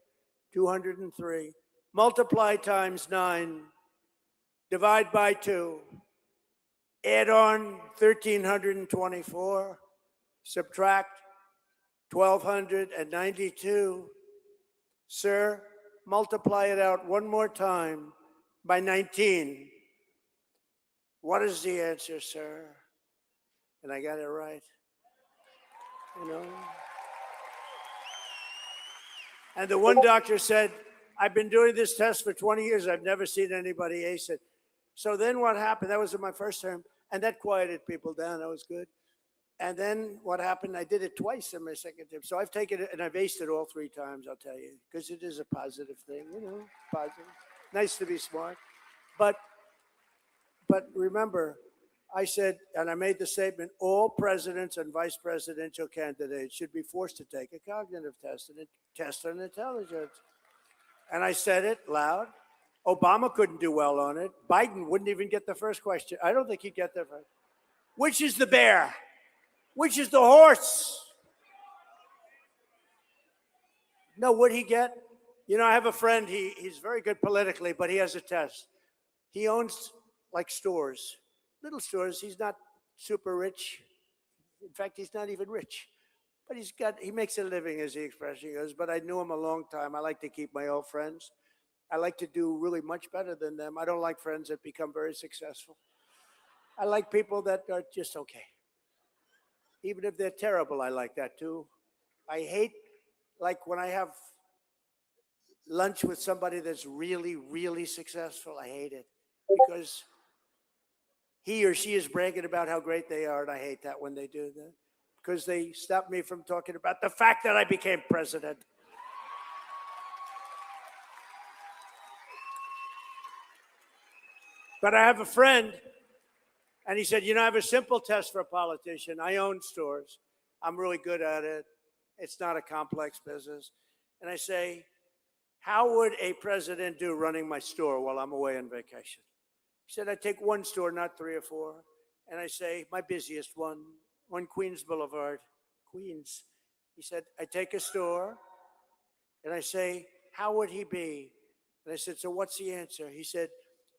203. Multiply times 9. Divide by 2. Add on 1,324. Subtract 1,292. Sir, multiply it out one more time by 19. What is the answer, sir? And I got it right. You know? And the one doctor said, I've been doing this test for 20 years. I've never seen anybody ace it. So then what happened? That was in my first term. And that quieted people down. That was good. And then what happened? I did it twice in my second term. So I've taken it and I've aced it all 3 times, I'll tell you, because it is a positive thing, you know, positive. Nice to be smart. But remember, I said, and I made the statement, all presidents and vice presidential candidates should be forced to take a cognitive test and a test on intelligence. And I said it loud. Obama couldn't do well on it. Biden wouldn't even get the first question. I don't think he'd get the first. Which is the bear? Which is the horse? No, would he get? You know, I have a friend, he's very good politically, but he has a test. He owns like stores, little stores. He's not super rich. In fact, he's not even rich. But he makes a living, as the expression goes. But I knew him a long time. I like to keep my old friends. I like to do really much better than them. I don't like friends that become very successful. I like people that are just okay. Even if they're terrible, I like that too. I hate, like when I have lunch with somebody that's really, really successful, I hate it. Because he or she is bragging about how great they are, and I hate that when they do that. Because they stop me from talking about the fact that I became president. But I have a friend, and he said, I have a simple test for a politician. I own stores. I'm really good at it. It's not a complex business. And I say, how would a president do running my store while I'm away on vacation? He said, I take one store, not 3 or 4. And I say, my busiest one, Queens Boulevard, Queens. He said, I take a store, and I say, how would he be? And I said, so what's the answer? He said,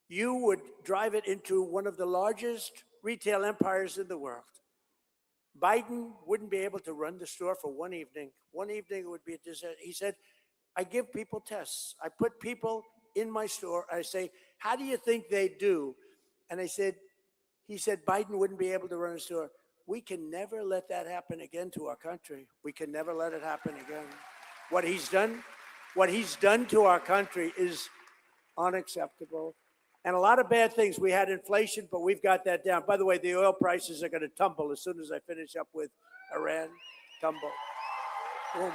you would drive it into one of the largest retail empires in the world. Biden wouldn't be able to run the store for one evening. One evening it would be a disaster. He said, I give people tests. I put people in my store. I say, how do you think they do? And he said, Biden wouldn't be able to run a store. We can never let that happen again to our country. We can never let it happen again. What he's done to our country is unacceptable. And a lot of bad things. We had inflation, but we've got that down. By the way, the oil prices are going to tumble as soon as I finish up with Iran. Tumble. Boom.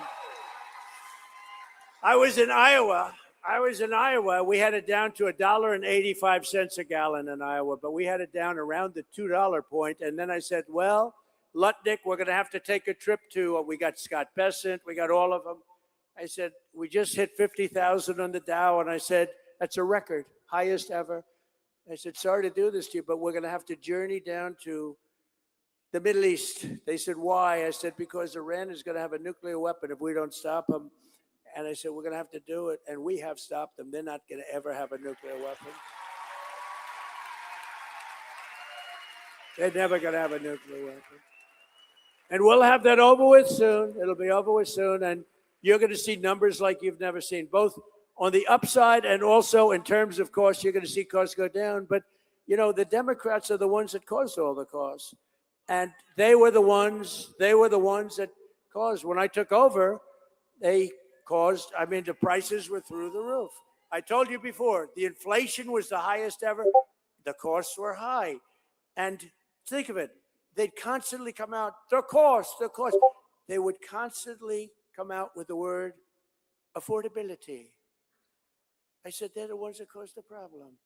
I was in Iowa. We had it down to $1.85 a gallon in Iowa, but we had it down around the $2 point. And then I said, well, Lutnick, we're going to have to take a trip to, we got Scott Bessent, we got all of them. I said, we just hit 50,000 on the Dow. And I said, that's a record, highest ever. I said, sorry to do this to you, but we're going to have to journey down to the Middle East. They said, why? I said, because Iran is going to have a nuclear weapon if we don't stop them. And I said, we're going to have to do it. And we have stopped them. They're not going to ever have a nuclear weapon. They're never going to have a nuclear weapon. And we'll have that over with soon. It'll be over with soon. And you're going to see numbers like you've never seen, both on the upside and also in terms of costs. You're going to see costs go down. But, the Democrats are the ones that caused all the costs. And they were the ones that caused. When I took over, the prices were through the roof. I told you before, the inflation was the highest ever. The costs were high. And think of it, they'd constantly come out, the cost. They would constantly come out with the word affordability. I said, they're the ones that caused the problem.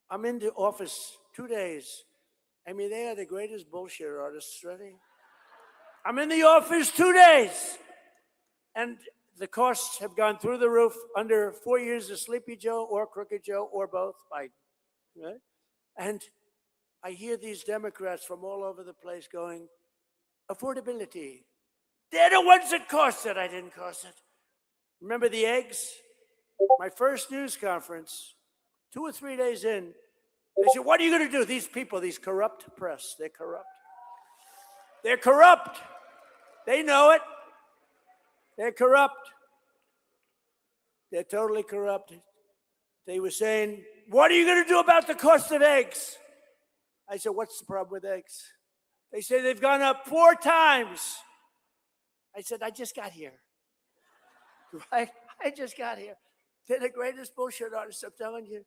I'm in the office 2 days. They are the greatest bullshit artists, ready? I'm in the office 2 days. And the costs have gone through the roof under 4 years of Sleepy Joe or Crooked Joe or both, Biden, right? And I hear these Democrats from all over the place going, affordability. They're the ones that cost it. I didn't cost it. Remember the eggs? My first news conference, 2 or 3 days in, they said, what are you going to do? These people, these corrupt press, they're corrupt. They're corrupt. They know it. They're corrupt. They're totally corrupt. They were saying, what are you going to do about the cost of eggs? I said, what's the problem with eggs? They say they've gone up 4 times. I said, I just got here. Right? I just got here. They're the greatest bullshit artists, I'm telling you.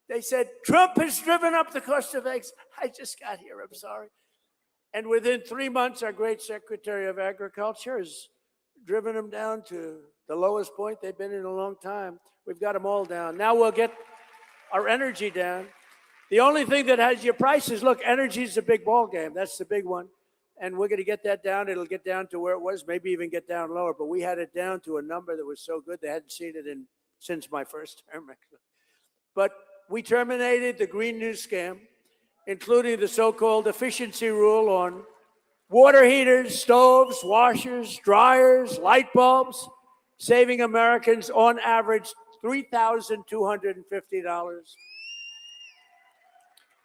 They said, Trump has driven up the cost of eggs. I just got here, I'm sorry. And within 3 months, our great Secretary of Agriculture has driven them down to the lowest point they've been in a long time. We've got them all down. Now we'll get our energy down. The only thing that has your prices, look, energy is a big ball game. That's the big one. And we're going to get that down. It'll get down to where it was, maybe even get down lower. But we had it down to a number that was so good they hadn't seen it since my first term. But we terminated the green news scam, including the so-called efficiency rule on water heaters, stoves, washers, dryers, light bulbs, saving Americans on average $3,250.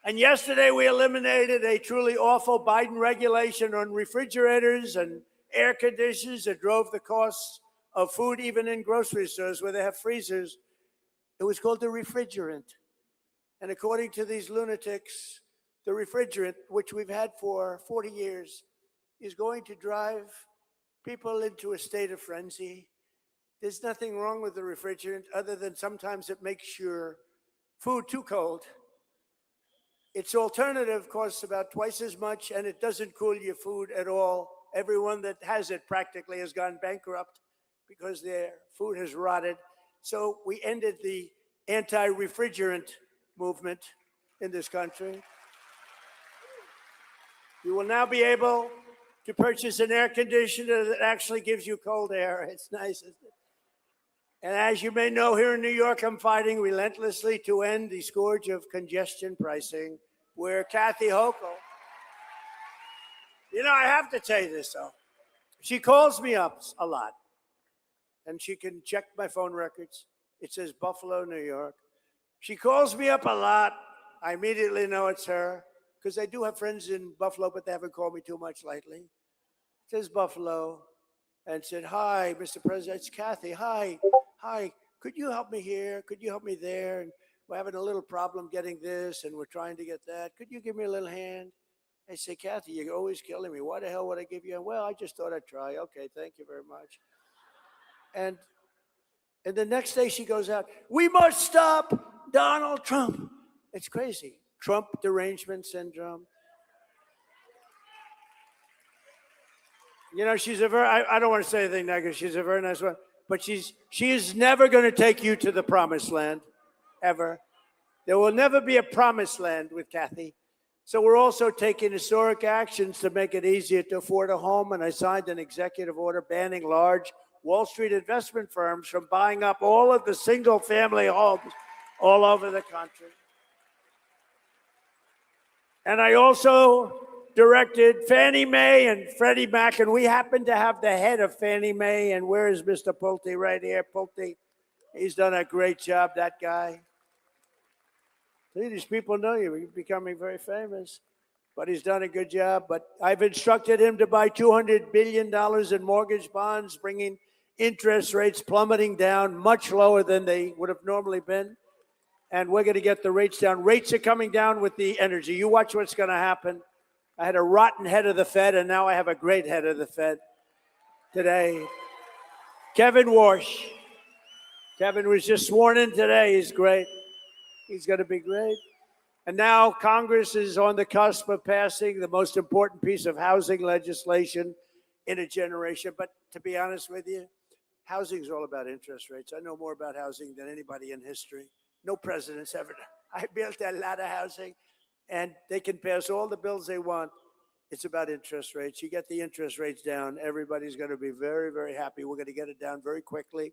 And yesterday we eliminated a truly awful Biden regulation on refrigerators and air conditioners that drove the costs of food even in grocery stores where they have freezers. It was called the refrigerant. And according to these lunatics, the refrigerant, which we've had for 40 years, is going to drive people into a state of frenzy. There's nothing wrong with the refrigerant other than sometimes it makes your food too cold. Its alternative costs about twice as much, and it doesn't cool your food at all. Everyone that has it practically has gone bankrupt because their food has rotted. So we ended the anti-refrigerant movement in this country. You will now be able to purchase an air conditioner that actually gives you cold air. It's nice, isn't it? And as you may know, here in New York, I'm fighting relentlessly to end the scourge of congestion pricing, where Kathy Hochul, I have to tell you this, though. She calls me up a lot, and she can check my phone records. It says Buffalo, New York. She calls me up a lot. I immediately know it's her, because I do have friends in Buffalo, but they haven't called me too much lately. It says Buffalo, and said, "Hi, Mr. President, it's Kathy. Hi, could you help me here? Could you help me there? And we're having a little problem getting this, and we're trying to get that. Could you give me a little hand?" I say, "Kathy, you're always killing me. Why the hell would I give you a hand?" "Well, I just thought I'd try." "Okay, thank you very much." And the next day she goes out, "We must stop Donald Trump." It's crazy. Trump derangement syndrome. She's a very, I don't want to say anything negative. She's a very nice one. But she is never going to take you to the promised land, ever. There will never be a promised land with Kathy. So we're also taking historic actions to make it easier to afford a home. And I signed an executive order banning large Wall Street investment firms from buying up all of the single-family homes all over the country. And I also directed Fannie Mae and Freddie Mac, and we happen to have the head of Fannie Mae, and where is Mr. Pulte? Right here, Pulte. He's done a great job, that guy. See, these people know you. You're becoming very famous. But he's done a good job. But I've instructed him to buy $200 billion in mortgage bonds, bringing interest rates plummeting down much lower than they would have normally been. And we're going to get the rates down. Rates are coming down with the energy. You watch what's going to happen. I had a rotten head of the Fed, and now I have a great head of the Fed today. Kevin Warsh. Kevin was just sworn in today. He's great. He's going to be great. And now Congress is on the cusp of passing the most important piece of housing legislation in a generation. But to be honest with you, housing is all about interest rates. I know more about housing than anybody in history. No president's ever done. I built a lot of housing, and they can pass all the bills they want. It's about interest rates. You get the interest rates down, everybody's going to be very, very happy. We're going to get it down very quickly.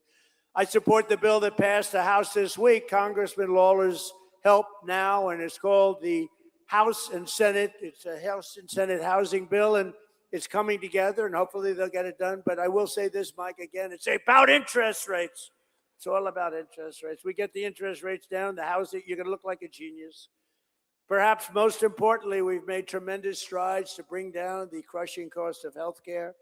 I support the bill that passed the House this week, Congressman Lawler's help now, and it's called the House and Senate. It's a House and Senate housing bill, and it's coming together, and hopefully they'll get it done. But I will say this, Mike, again, it's about interest rates. It's all about interest rates. We get the interest rates down, the housing, you're going to look like a genius. Perhaps most importantly, we've made tremendous strides to bring down the crushing cost of health care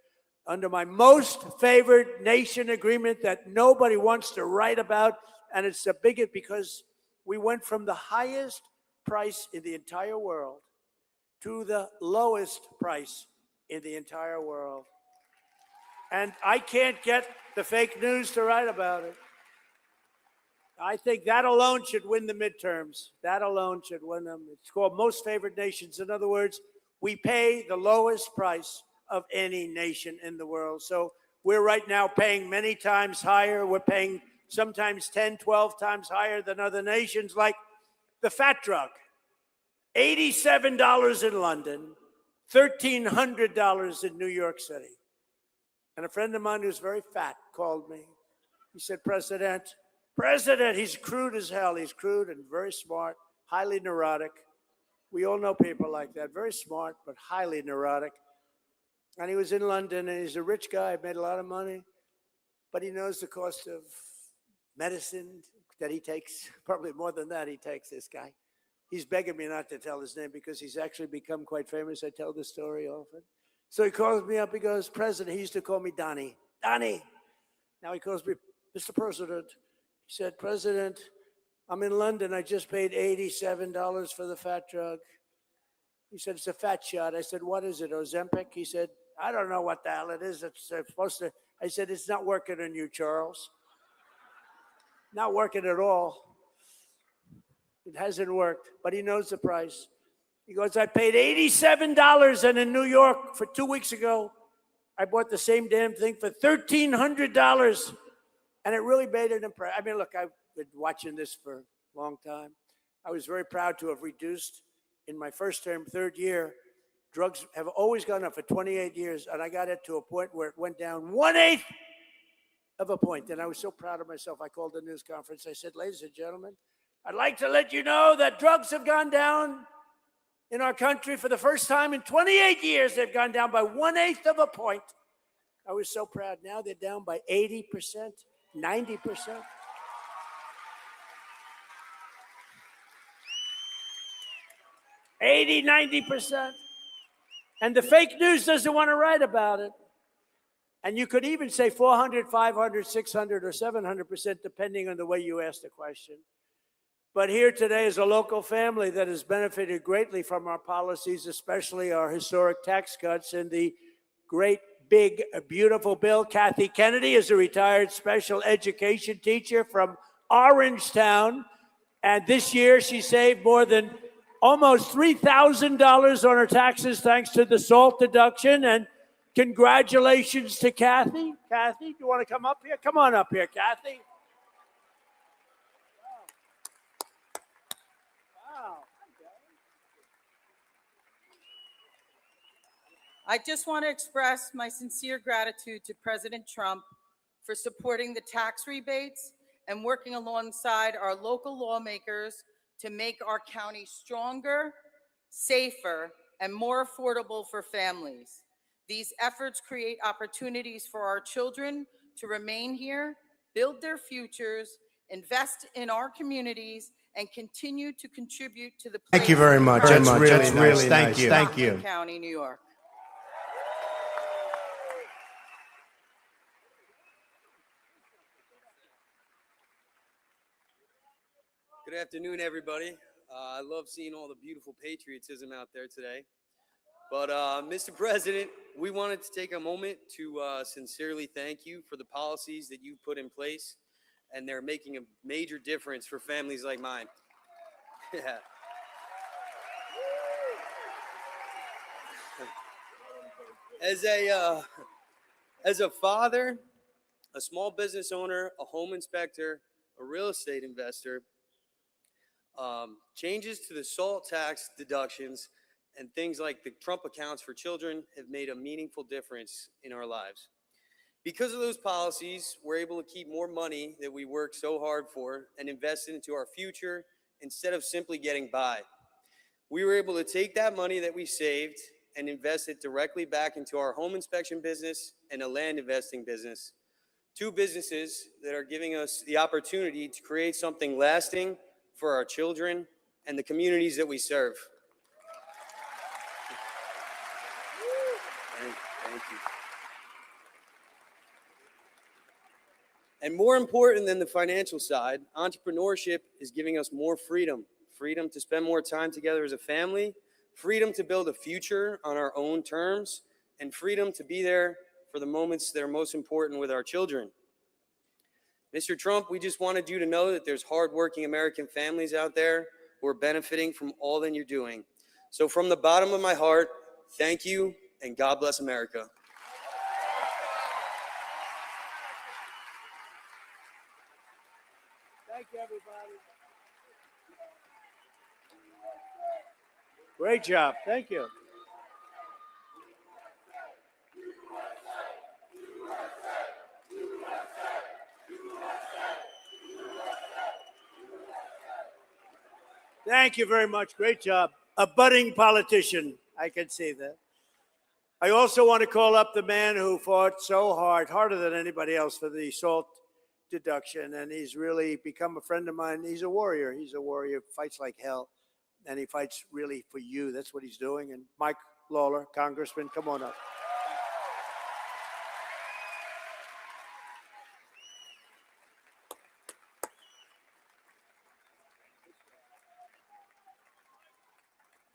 under my most favored nation agreement that nobody wants to write about. And it's the biggest because we went from the highest price in the entire world to the lowest price in the entire world. And I can't get the fake news to write about it. I think that alone should win the midterms. That alone should win them. It's called most favored nations. In other words, we pay the lowest price of any nation in the world. So we're right now paying many times higher. We're paying sometimes 10, 12 times higher than other nations, like the fat drug. $87 in London, $1,300 in New York City. And a friend of mine who's very fat called me. He said, President, he's crude as hell. He's crude and very smart, highly neurotic. We all know people like that, very smart, but highly neurotic. And he was in London, and he's a rich guy, made a lot of money, but he knows the cost of medicine that he takes, probably more than that he takes, this guy. He's begging me not to tell his name because he's actually become quite famous. I tell this story often. So he calls me up, he goes, President, he used to call me Donnie. Donnie. Now he calls me, Mr. President. He said, President, I'm in London. I just paid $87 for the fat drug. He said, it's a fat shot. I said, what is it, Ozempic? He said, I don't know what the hell it is. It's supposed to. I said, it's not working on you, Charles. Not working at all. It hasn't worked, but he knows the price. He goes, I paid $87, and in New York for 2 weeks ago, I bought the same damn thing for $1,300. And it really made an impression. I mean, look, I've been watching this for a long time. I was very proud to have reduced in my first term, third year. Drugs have always gone up for 28 years, and I got it to a point where it went down 1/8 of a point. And I was so proud of myself. I called a news conference. I said, ladies and gentlemen, I'd like to let you know that drugs have gone down in our country for the first time in 28 years. They've gone down by 1/8 of a point. I was so proud. Now they're down by 80%, 90%. $80, 90%. And the fake news doesn't want to write about it. And you could even say 400, 500, 600, or 700%, depending on the way you ask the question. But here today is a local family that has benefited greatly from our policies, especially our historic tax cuts and the great, big, beautiful bill. Kathy Kennedy is a retired special education teacher from Orangetown. And this year she saved more than almost $3,000 on her taxes thanks to the SALT deduction. And congratulations to Kathy. Kathy, do you want to come up here? Come on up here, Kathy. Wow. I just want to express my sincere gratitude to President Trump for supporting the tax rebates and working alongside our local lawmakers to make our county stronger, safer, and more affordable for families. These efforts create opportunities for our children to remain here, build their futures, invest in our communities, and continue to contribute to the Thank you very much. That's really nice. Thank you. Thank you. County, New York. Good afternoon, everybody. I love seeing all the beautiful patriotism out there today. But Mr. President, we wanted to take a moment to sincerely thank you for the policies that you've put in place, and they're making a major difference for families like mine. Yeah. As a father, a small business owner, a home inspector, a real estate investor, changes to the SALT tax deductions and things like the Trump accounts for children have made a meaningful difference in our lives. Because of those policies, we're able to keep more money that we work so hard for and invest it into our future instead of simply getting by. We were able to take that money that we saved and invest it directly back into our home inspection business and a land investing business. Two businesses that are giving us the opportunity to create something lasting for our children and the communities that we serve. Thank you. And more important than the financial side, entrepreneurship is giving us more freedom. Freedom to spend more time together as a family, freedom to build a future on our own terms, and freedom to be there for the moments that are most important with our children. Mr. Trump, we just wanted you to know that there's hardworking American families out there who are benefiting from all that you're doing. So from the bottom of my heart, thank you, and God bless America. Thank you, everybody. Great job. Thank you. Thank you very much. Great job. A budding politician. I can see that. I also want to call up the man who fought so hard, harder than anybody else, for the SALT deduction. And he's really become a friend of mine. He's a warrior. He's a warrior, fights like hell. And he fights really for you. That's what he's doing. And Mike Lawler, Congressman, come on up.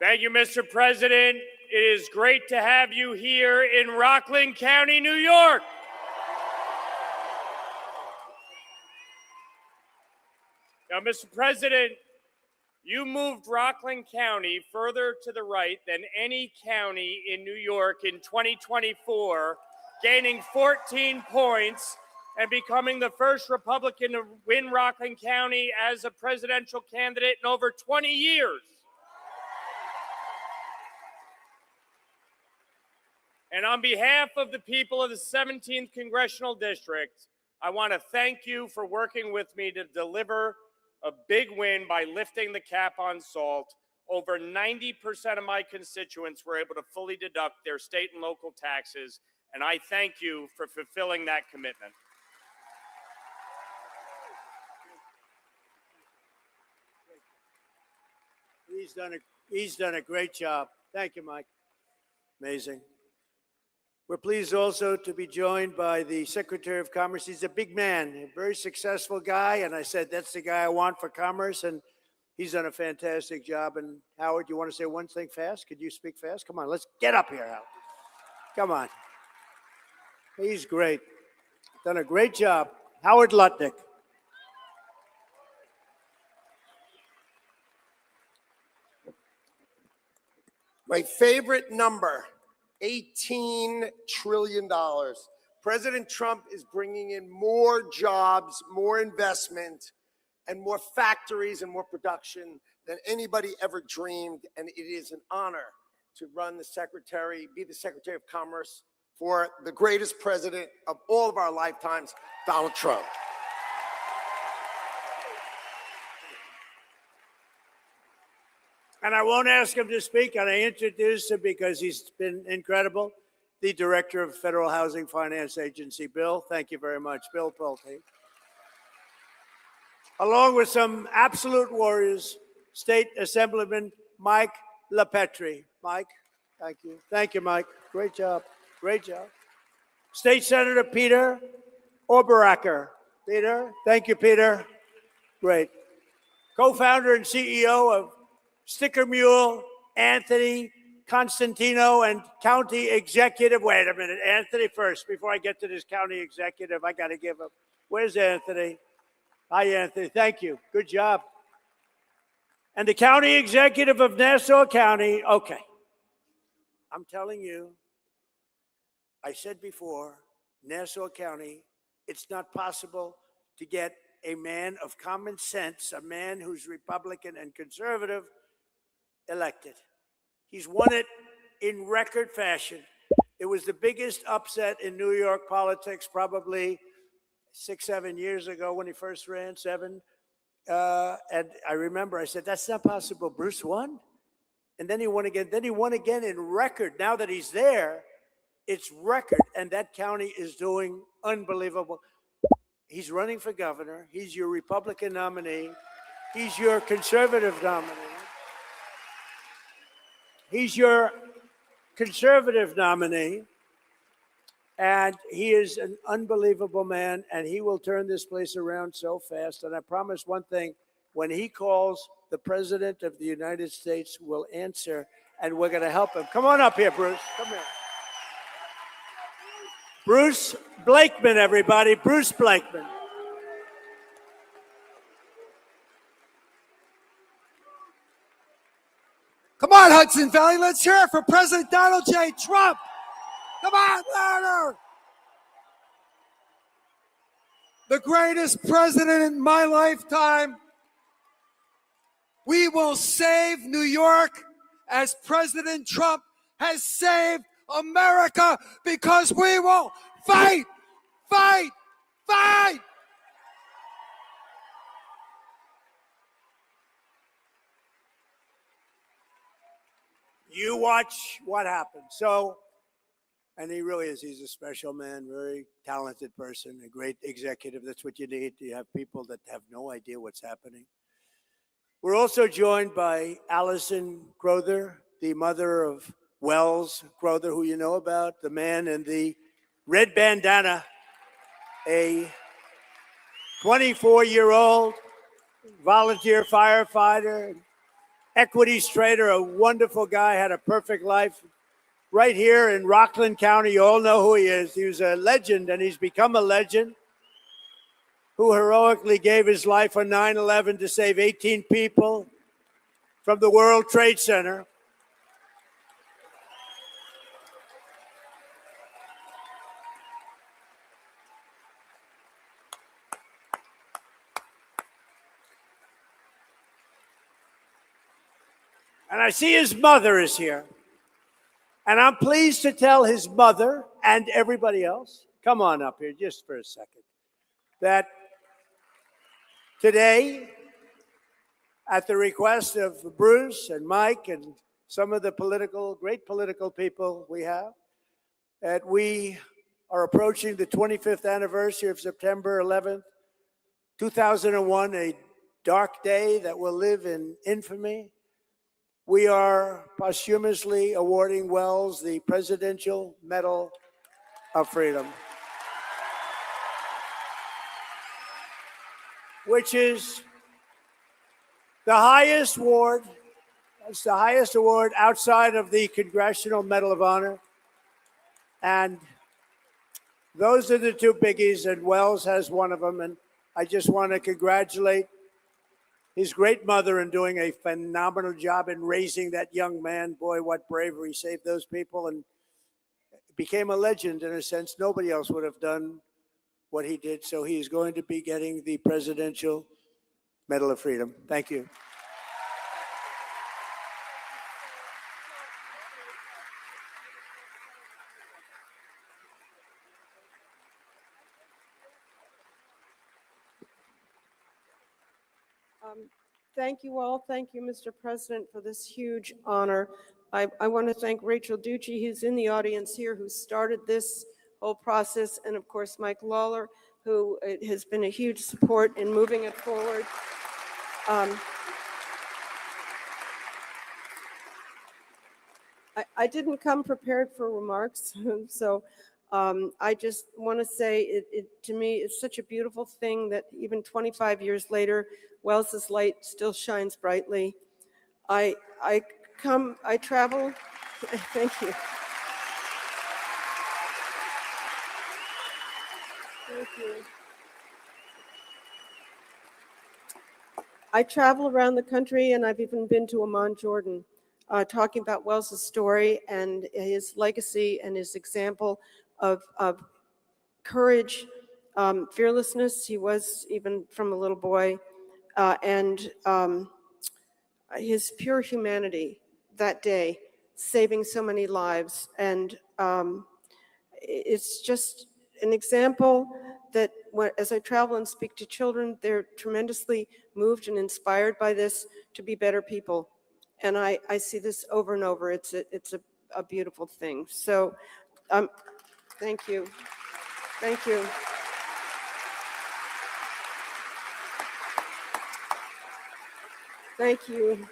Thank you, Mr. President. It is great to have you here in Rockland County, New York. Now, Mr. President, you moved Rockland County further to the right than any county in New York in 2024, gaining 14 points and becoming the first Republican to win Rockland County as a presidential candidate in over 20 years. And on behalf of the people of the 17th Congressional District, I want to thank you for working with me to deliver a big win by lifting the cap on salt. Over 90% of my constituents were able to fully deduct their state and local taxes, and I thank you for fulfilling that commitment. He's done a great job. Thank you, Mike. Amazing. We're pleased also to be joined by the Secretary of Commerce. He's a big man, a very successful guy, and I said, that's the guy I want for commerce, and he's done a fantastic job. And Howard, you want to say one thing fast? Could you speak fast? Come on, let's get up here, Howard. Come on. He's great. Done a great job. Howard Lutnick. My favorite number, $18 trillion. President Trump is bringing in more jobs, more investment, and more factories and more production than anybody ever dreamed. And it is an honor to be the Secretary of Commerce for the greatest president of all of our lifetimes, Donald Trump. And I won't ask him to speak, and I introduce him because he's been incredible. The Director of Federal Housing Finance Agency, Bill. Thank you very much, Bill Pulte. Along with some absolute warriors, State Assemblyman Mike LaPetrie. Mike, thank you. Thank you, Mike. Great job. Great job. State Senator Peter Oberacke. Peter, thank you, Peter. Great. Co-founder and CEO of Sticker Mule, Anthony Constantino, and County Executive. Wait a minute, Anthony first. Before I get to this County Executive, I got to give him. Where's Anthony? Hi, Anthony. Thank you. Good job. And the County Executive of Nassau County. Okay. I'm telling you, I said before, Nassau County, it's not possible to get a man of common sense, a man who's Republican and conservative, elected. He's won it in record fashion. It was the biggest upset in New York politics probably 6, 7 years ago when he first ran, 7. And I remember I said, that's not possible. Bruce won? And then he won again. Then he won again in record. Now that he's there, it's record. And that county is doing unbelievable. He's running for governor. He's your Republican nominee. He's your conservative nominee. He's your conservative nominee, and he is an unbelievable man, and he will turn this place around so fast. And I promise one thing, when he calls, the President of the United States will answer, and we're going to help him. Come on up here, Bruce. Come here. Bruce Blakeman, everybody. Bruce Blakeman. Come on, Hudson Valley, let's hear it for President Donald J. Trump. Come on, louder. The greatest president in my lifetime. We will save New York as President Trump has saved America, because we will fight, fight, fight. You watch what happens. So, and he really is. He's a special man, very talented person, a great executive. That's what you need. You have people that have no idea what's happening. We're also joined by Allison Crowther, the mother of Wells Crowther, who you know about, the man in the red bandana, a 24-year-old volunteer firefighter, equities trader, a wonderful guy, had a perfect life. Right here in Rockland County, you all know who he is. He was a legend, and he's become a legend, who heroically gave his life on 9/11 to save 18 people from the World Trade Center. And I see his mother is here. And I'm pleased to tell his mother and everybody else, come on up here just for a second, that today, at the request of Bruce and Mike and some of the great political people we have, that we are approaching the 25th anniversary of September 11th, 2001, a dark day that will live in infamy. We are posthumously awarding Wells the Presidential Medal of Freedom, which is the highest award. It's the highest award outside of the Congressional Medal of Honor. And those are the two biggies, and Wells has one of them. And I just want to congratulate his great mother in doing a phenomenal job in raising that young man. Boy, what bravery, saved those people and became a legend in a sense. Nobody else would have done what he did. So he is going to be getting the Presidential Medal of Freedom. Thank you. Thank you all. Thank you, Mr. President, for this huge honor. I want to thank Rachel Ducci, who's in the audience here, who started this whole process, and of course, Mike Lawler, who has been a huge support in moving it forward. I didn't come prepared for remarks, so I just want to say to me, it's such a beautiful thing that even 25 years later, Wells's light still shines brightly. I travel, thank you. Thank you. I travel around the country, and I've even been to Amman, Jordan, talking about Wells's story and his legacy and his example of courage, fearlessness. He was even from a little boy, and his pure humanity that day, saving so many lives. And it's just an example that as I travel and speak to children, they're tremendously moved and inspired by this to be better people. And I see this over and over. It's a beautiful thing. So thank you. Thank you. Thank you.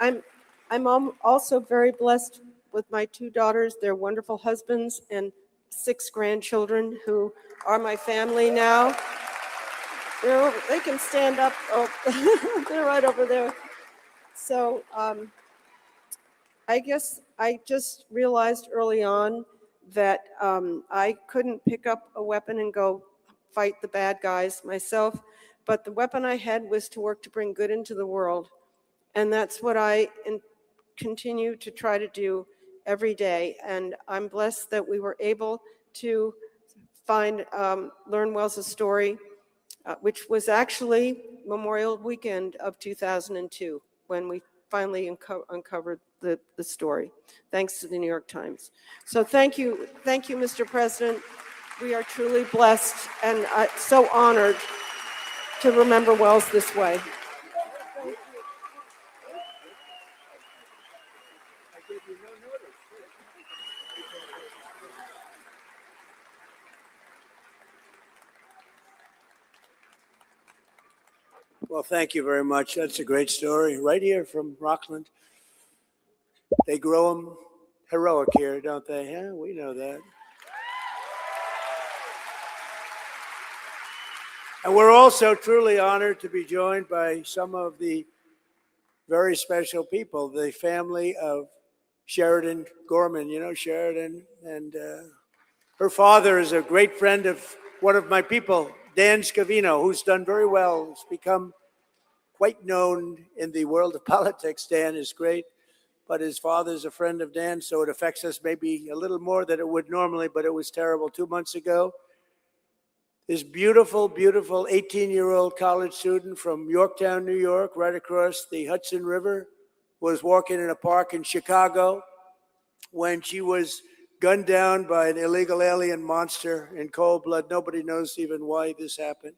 I'm also very blessed with my two daughters, their wonderful husbands, and 6 grandchildren who are my family now. They can stand up. Oh, they're right over there. So I guess I just realized early on that I couldn't pick up a weapon and go fight the bad guys myself, but the weapon I had was to work to bring good into the world. And that's what I continue to try to do every day. And I'm blessed that we were able to learn Wells's story, which was actually Memorial Weekend of 2002, when we finally uncovered the story, thanks to the New York Times. So thank you, Mr. President. We are truly blessed and so honored to remember Wells this way. Well, thank you very much. That's a great story. Right here from Rockland. They grow them heroic here, don't they? Yeah, we know that. And we're also truly honored to be joined by some of the very special people, the family of Sheridan Gorman. You know Sheridan, and her father is a great friend of one of my people, Dan Scavino, who's done very well. He's become quite known in the world of politics. Dan is great, but his father's a friend of Dan, so it affects us maybe a little more than it would normally, but it was terrible 2 months ago. This beautiful, beautiful 18-year-old college student from Yorktown, New York, right across the Hudson River was walking in a park in Chicago when she was gunned down by an illegal alien monster in cold blood. Nobody knows even why this happened.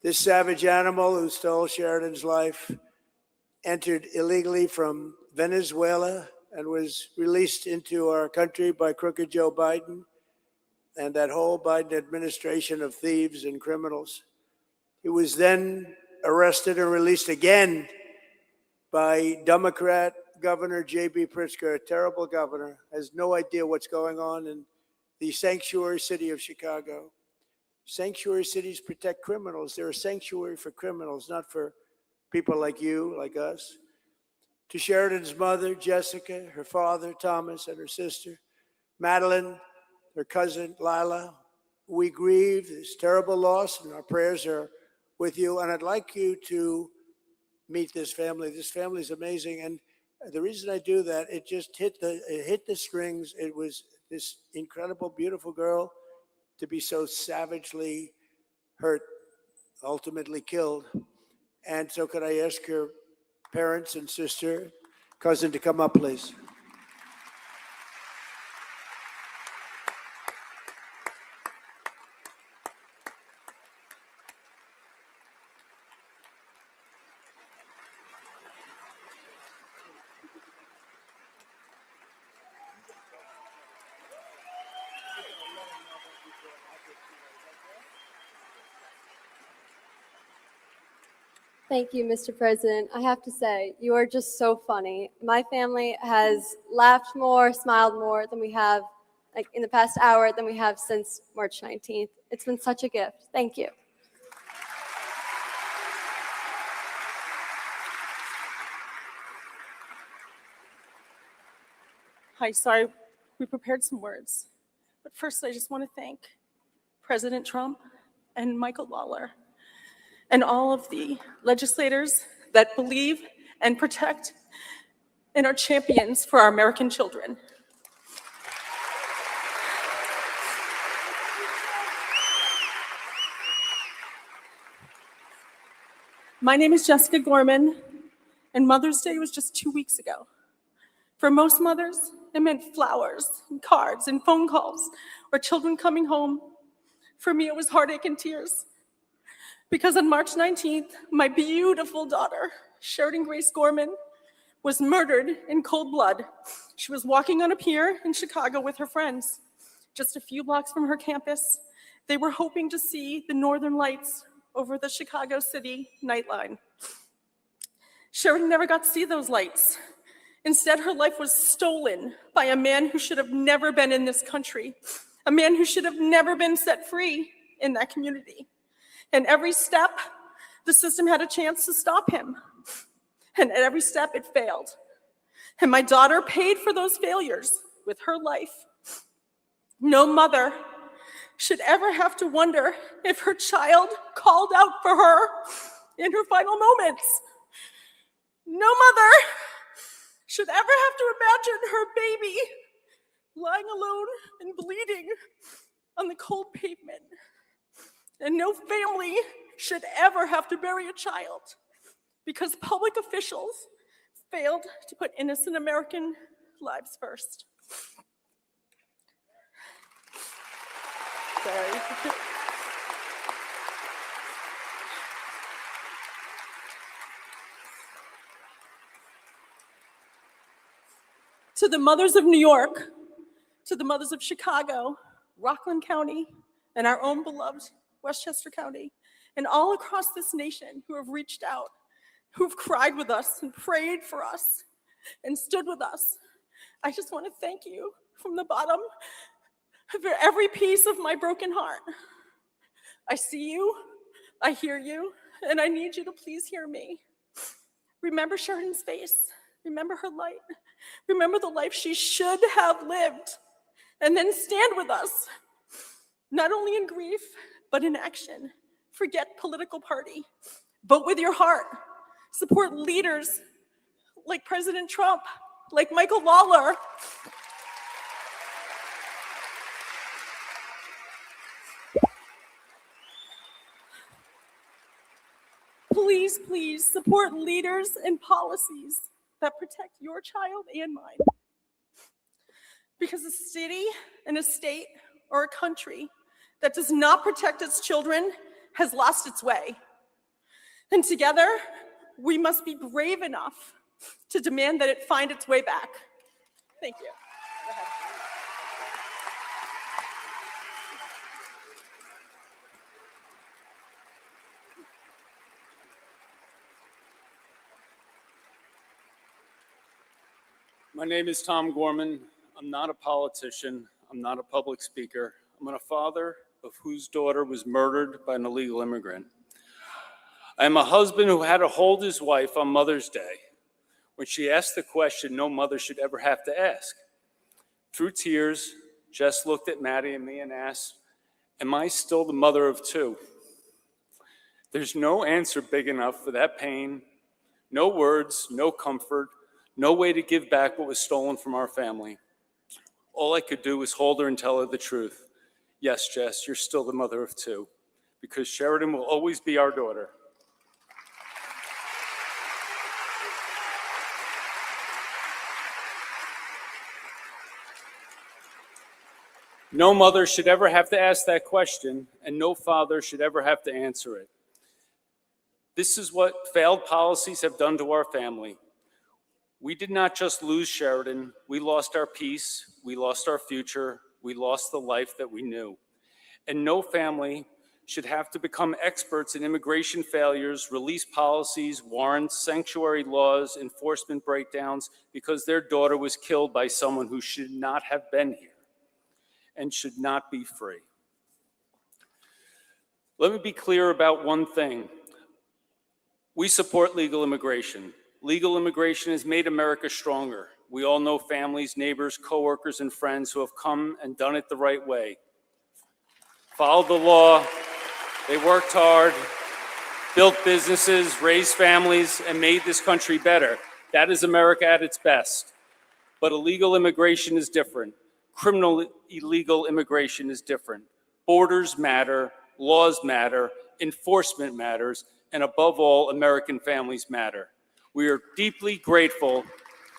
This savage animal who stole Sheridan's life entered illegally from Venezuela and was released into our country by crooked Joe Biden and that whole Biden administration of thieves and criminals. He was then arrested and released again by Democrat Governor J.B. Pritzker, a terrible governor, has no idea what's going on in the sanctuary city of Chicago. Sanctuary cities protect criminals. They're a sanctuary for criminals, not for people like you, like us. To Sheridan's mother, Jessica, her father, Thomas, and her sister, Madeline, her cousin, Lila, we grieve this terrible loss, and our prayers are with you. And I'd like you to meet this family. This family is amazing. And the reason I do that, it just hit the strings. It was this incredible, beautiful girl to be so savagely hurt, ultimately killed. And so could I ask your parents and sister, cousin to come up, please? Thank you, Mr. President. I have to say, you are just so funny. My family has laughed more, smiled more than we have, like in the past hour, than we have since March 19th. It's been such a gift. Thank you. Hi, sorry, we prepared some words. But first, I just want to thank President Trump and Michael Lawler and all of the legislators that believe and protect and are champions for our American children. My name is Jessica Gorman, and Mother's Day was just 2 weeks ago. For most mothers, it meant flowers and cards and phone calls or children coming home. For me, it was heartache and tears. Because on March 19th, my beautiful daughter, Sheridan Grace Gorman, was murdered in cold blood. She was walking on a pier in Chicago with her friends. Just a few blocks from her campus, they were hoping to see the northern lights over the Chicago City nightline. Sheridan never got to see those lights. Instead, her life was stolen by a man who should have never been in this country, a man who should have never been set free in that community. And every step, the system had a chance to stop him. And at every step, it failed. And my daughter paid for those failures with her life. No mother should ever have to wonder if her child called out for her in her final moments. No mother should ever have to imagine her baby lying alone and bleeding on the cold pavement. And no family should ever have to bury a child because public officials failed to put innocent American lives first. Sorry. To the mothers of New York, to the mothers of Chicago, Rockland County, and our own beloved Westchester County, and all across this nation who have reached out, who've cried with us and prayed for us and stood with us. I just want to thank you from the bottom of every piece of my broken heart. I see you, I hear you, and I need you to please hear me. Remember Sheridan's face, remember her light, remember the life she should have lived, and then stand with us, not only in grief, but in action. Forget political party. Vote with your heart. Support leaders like President Trump, like Michael Lawler. Please, please support leaders and policies that protect your child and mine. Because a city and a state or a country that does not protect its children has lost its way. And together, we must be brave enough to demand that it find its way back. Thank you. Go ahead. My name is Tom Gorman. I'm not a politician. I'm not a public speaker. I'm a father of whose daughter was murdered by an illegal immigrant. I am a husband who had to hold his wife on Mother's Day when she asked the question no mother should ever have to ask. Through tears, Jess looked at Maddie and me and asked, am I still the mother of two? There's no answer big enough for that pain, no words, no comfort, no way to give back what was stolen from our family. All I could do was hold her and tell her the truth. Yes, Jess, you're still the mother of two, because Sheridan will always be our daughter. No mother should ever have to ask that question, and no father should ever have to answer it. This is what failed policies have done to our family. We did not just lose Sheridan, we lost our peace, we lost our future, we lost the life that we knew. And no family should have to become experts in immigration failures, release policies, warrants, sanctuary laws, enforcement breakdowns, because their daughter was killed by someone who should not have been here and should not be free. Let me be clear about one thing. We support legal immigration. Legal immigration has made America stronger. We all know families, neighbors, coworkers, and friends who have come and done it the right way. Followed the law, they worked hard, built businesses, raised families, and made this country better. That is America at its best. But illegal immigration is different. Criminal illegal immigration is different. Borders matter, laws matter, enforcement matters, and above all, American families matter. We are deeply grateful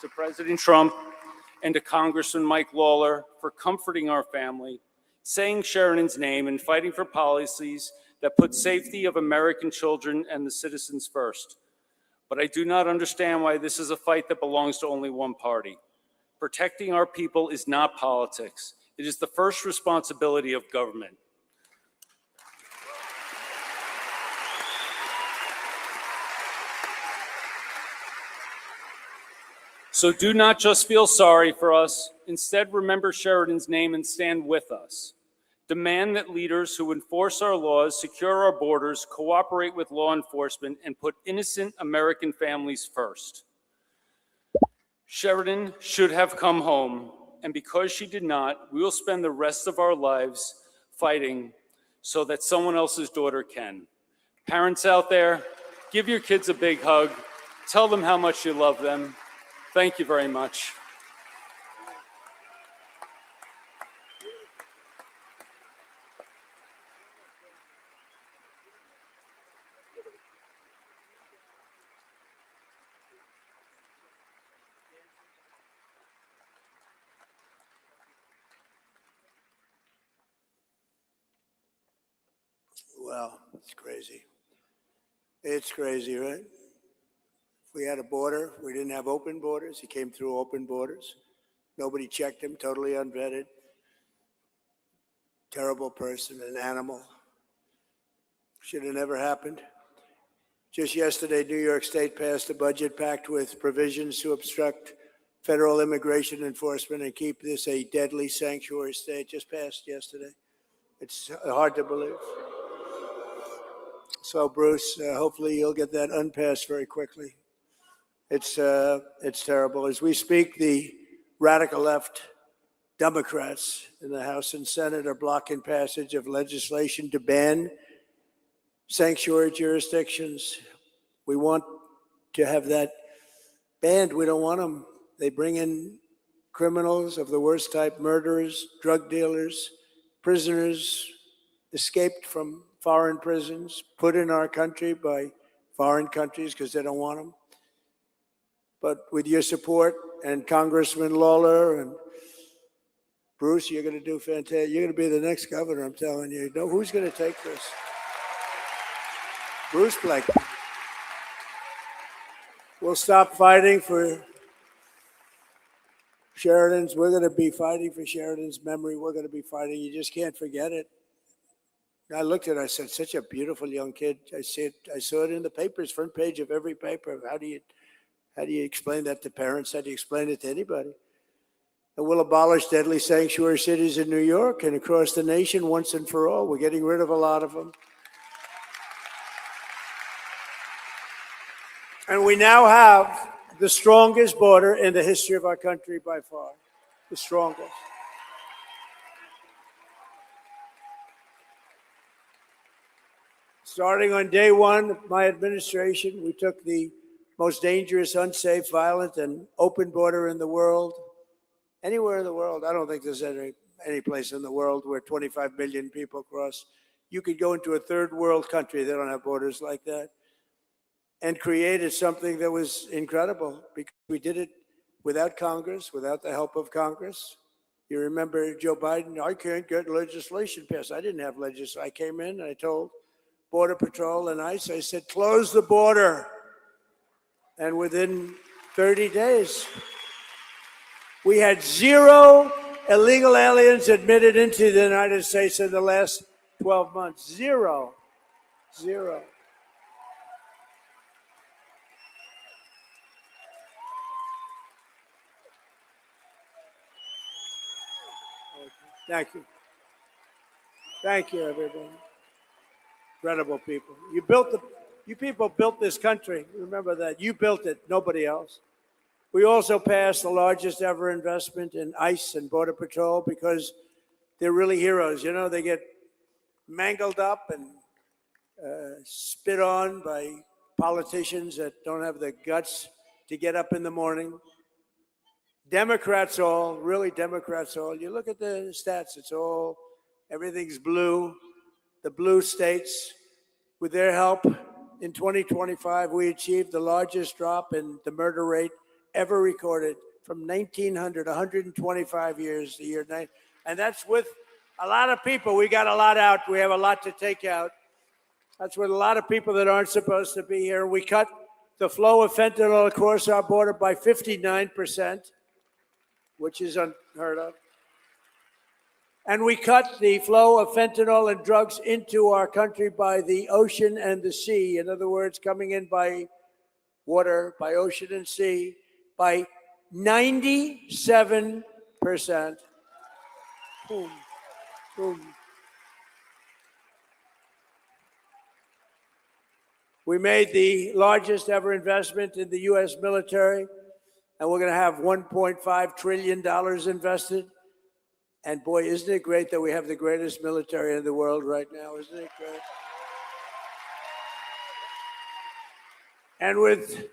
to President Trump and to Congressman Mike Lawler for comforting our family, saying Sheridan's name, and fighting for policies that put safety of American children and the citizens first. But I do not understand why this is a fight that belongs to only one party. Protecting our people is not politics. It is the first responsibility of government. So do not just feel sorry for us. Instead, remember Sheridan's name and stand with us. Demand that leaders who enforce our laws, secure our borders, cooperate with law enforcement, and put innocent American families first. Sheridan should have come home, and because she did not, we will spend the rest of our lives fighting so that someone else's daughter can. Parents out there, give your kids a big hug. Tell them how much you love them. Thank you very much. Well, it's crazy. It's crazy, right? If we had a border, we didn't have open borders. He came through open borders. Nobody checked him, totally unvetted. Terrible person, an animal. Should have never happened. Just yesterday, New York State passed a budget packed with provisions to obstruct federal immigration enforcement and keep this a deadly sanctuary state. Just passed yesterday. It's hard to believe. So, Bruce, hopefully you'll get that unpassed very quickly. It's terrible. As we speak, the radical left Democrats in the House and Senate are blocking passage of legislation to ban sanctuary jurisdictions. We want to have that banned. We don't want them. They bring in criminals of the worst type, murderers, drug dealers, prisoners escaped from foreign prisons, put in our country by foreign countries because they don't want them. But with your support and Congressman Lawler and Bruce, you're going to do fantastic. You're going to be the next governor, I'm telling you. No, who's going to take this? Bruce Blackburn. We'll stop fighting for Sheridan's. We're going to be fighting for Sheridan's memory. We're going to be fighting. You just can't forget it. I looked at it, I said, such a beautiful young kid. I saw it in the papers, front page of every paper. How do you explain that to parents? How do you explain it to anybody? And we'll abolish deadly sanctuary cities in New York and across the nation once and for all. We're getting rid of a lot of them. And we now have the strongest border in the history of our country by far, the strongest. Starting on day one of my administration, we took the most dangerous, unsafe, violent, and open border in the world. Anywhere in the world, I don't think there's any place in the world where 25 million people cross. You could go into a third world country, they don't have borders like that, and created something that was incredible because we did it without Congress, without the help of Congress. You remember Joe Biden, I can't get legislation passed. I didn't have legislation. I came in and I told Border Patrol and ICE, I said, close the border. And within 30 days, we had 0 illegal aliens admitted into the United States in the last 12 months. 0. Thank you. Thank you, everybody. Incredible people. You people built this country. Remember that. You built it, nobody else. We also passed the largest ever investment in ICE and Border Patrol because they're really heroes. You know, they get mangled up and spit on by politicians that don't have the guts to get up in the morning. Democrats all, really Democrats all. You look at the stats, it's all, everything's blue. The blue states, with their help, in 2025, we achieved the largest drop in the murder rate ever recorded from 1900, 125 years, the year 9. And that's with a lot of people. We got a lot out. We have a lot to take out. That's with a lot of people that aren't supposed to be here. We cut the flow of fentanyl across our border by 59%, which is unheard of. And we cut the flow of fentanyl and drugs into our country by the ocean and the sea. In other words, coming in by water, by ocean and sea, by 97%. Boom, boom. We made the largest ever investment in the U.S. military, and we're going to have $1.5 trillion invested. And boy, isn't it great that we have the greatest military in the world right now? Isn't it great? And with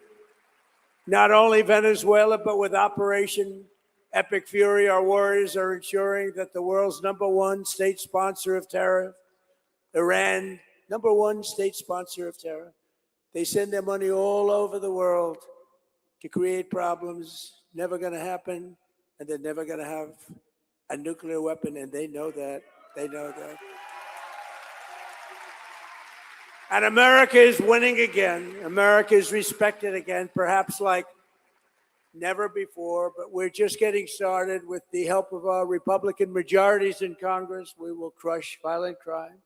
not only Venezuela, but with Operation Epic Fury, our warriors are ensuring that the world's #1 state sponsor of terror, Iran, #1 state sponsor of terror. They send their money all over the world to create problems, never going to happen, and they're never going to have a nuclear weapon, and they know that. They know that. And America is winning again. America is respected again, perhaps like never before, but we're just getting started. With the help of our Republican majorities in Congress, we will crush violent crime.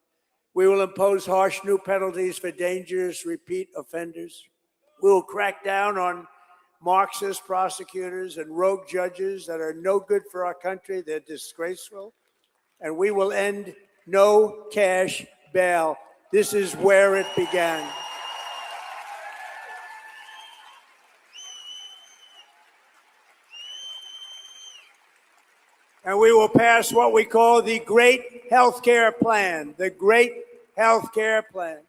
We will impose harsh new penalties for dangerous repeat offenders. We will crack down on Marxist prosecutors and rogue judges that are no good for our country. They're disgraceful. And we will end no cash bail. This is where it began. And we will pass what we call the Great Healthcare Plan, the Great Healthcare Plan,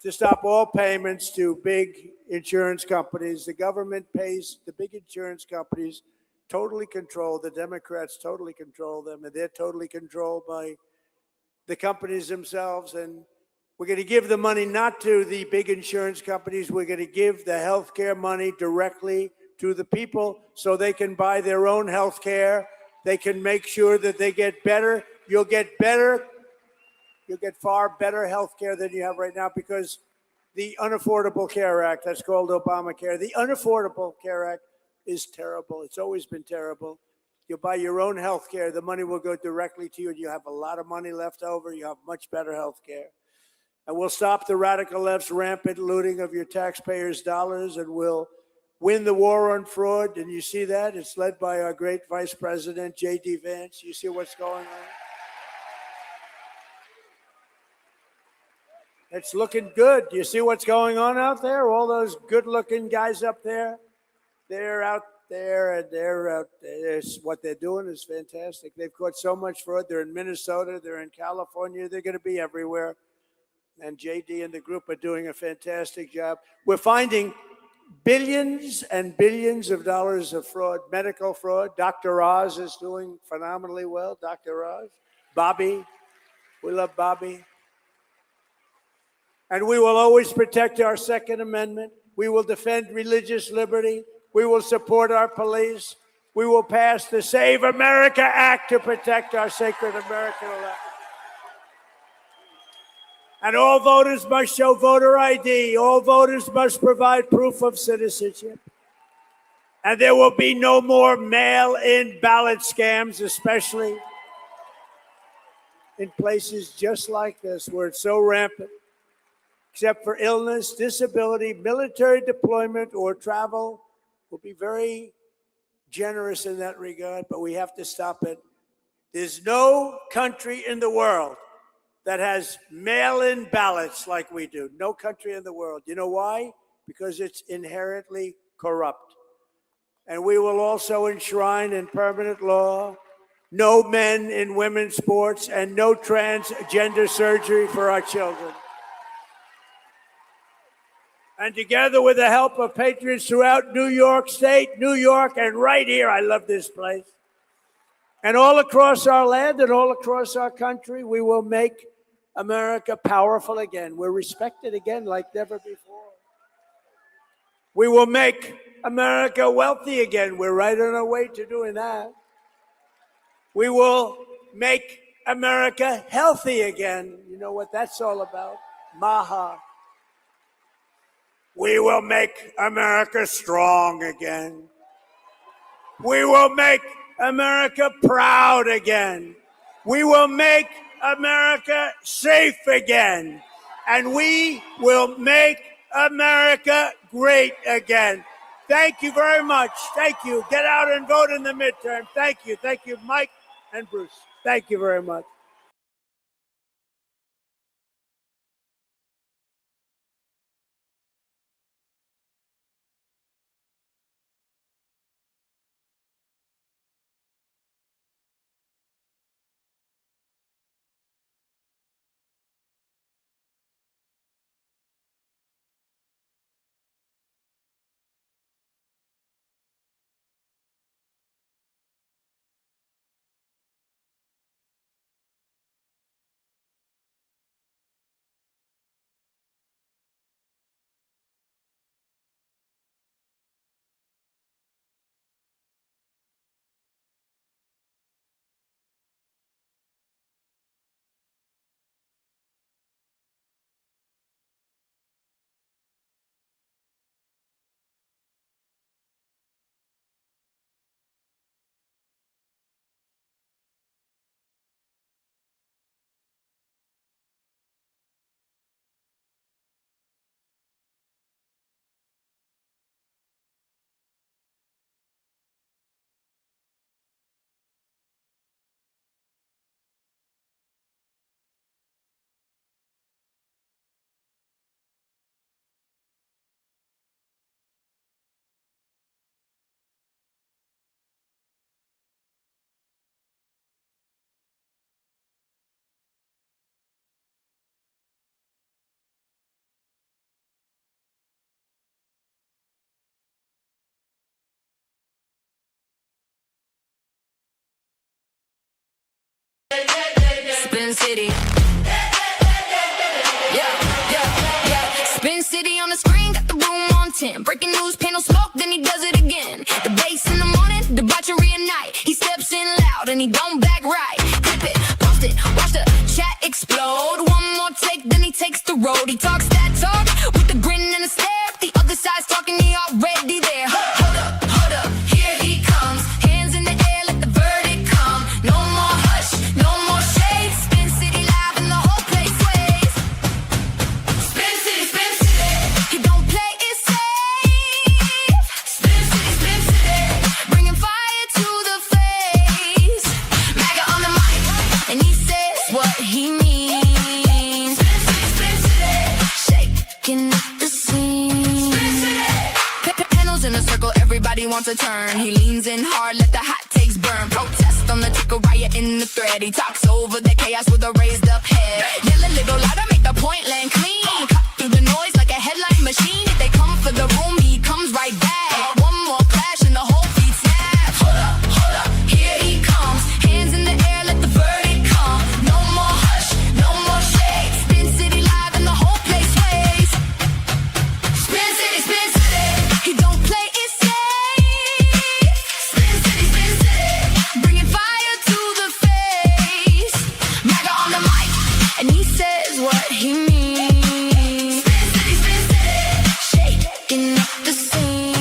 to stop all payments to big insurance companies. The government pays the big insurance companies, totally control. The Democrats totally control them, and they're totally controlled by the companies themselves. And we're going to give the money not to the big insurance companies. We're going to give the health care money directly to the people so they can buy their own health care. They can make sure that they get better. You'll get far better health care than you have right now because the Unaffordable Care Act, that's called Obamacare. The Unaffordable Care Act is terrible. It's always been terrible. You buy your own health care, the money will go directly to you, and you have a lot of money left over. You have much better health care. And we'll stop the radical left's rampant looting of your taxpayers' dollars, and we'll win the war on fraud. And you see that? It's led by our great Vice President, J.D. Vance. You see what's going on? It's looking good. You see what's going on out there? All those good-looking guys up there, they're out there, and they're out there. What they're doing is fantastic. They've caught so much fraud. They're in Minnesota. They're in California. They're going to be everywhere. And JD and the group are doing a fantastic job. We're finding billions and billions of dollars of fraud, medical fraud. Dr. Oz is doing phenomenally well. Dr. Oz. Bobby. We love Bobby. And we will always protect our Second Amendment. We will defend religious liberty. We will support our police. We will pass the Save America Act to protect our sacred American election. And all voters must show voter ID. All voters must provide proof of citizenship. And there will be no more mail-in ballot scams, especially in places just like this where it's so rampant. Except for illness, disability, military deployment, or travel. We'll be very generous in that regard, but we have to stop it. There's no country in the world that has mail-in ballots like we do. No country in the world. You know why? Because it's inherently corrupt. And we will also enshrine in permanent law no men in women's sports and no transgender surgery for our children. And together with the help of patriots throughout New York State, New York, and right here, I love this place, and all across our land and all across our country, we will make America powerful again. We're respected again like never before. We will make America wealthy again. We're right on our way to doing that. We will make America healthy again. You know what that's all about? Maha. We will make America strong again. We will make America proud again. We will make America safe again. And we will make America great again. Thank you very much. Thank you. Get out and vote in the midterm. Thank you. Thank you, Mike and Bruce. Thank you very much. Spin City. Spin City on the screen, got the room on 10. Breaking news, panel smoke, then he does it again. the road. He talks that talk with a grin and a stare. The other side's talking, he already there. Hold up, here he comes. Hands in the air, let the verdict come. No more hush, no more shade. Spin City live and the whole place sways. Spin City, he don't play it safe. Spin City, bringing fire to the face. MAGA on the mic, and he says what he means. Spin City, shaking up the scene. Panels in a circle, everybody wants a turn. He leans in hard, let the hot takes burn. Protest on the ticker, riot in the thread. He talks over the chaos with a raised up head. Yell a little louder, make the point land clean. Cut through the noise like a headline machine. If they come for the room, he comes right back. One more clash and the whole beat snaps. Hold up, here he comes. Hands in the air, let the verdict come. No more hush, no more shade. Spin City live and the whole place sways. Spin City, he don't play it safe. Spin City, bringing fire to the face. MAGA on the mic, and he says what he means. Spin City, shaking up the scene.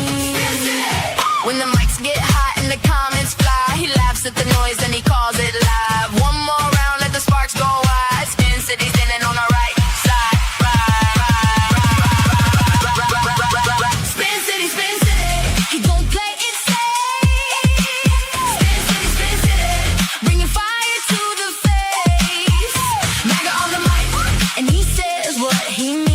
When the mics get hot and the comments fly, he laughs at the noise and he calls it live. One more round, let the sparks go wide. Spin City standing on the right side. Spin City, he don't play it safe. Spin City, bringing fire to the face. MAGA on the mic, and he says what he means.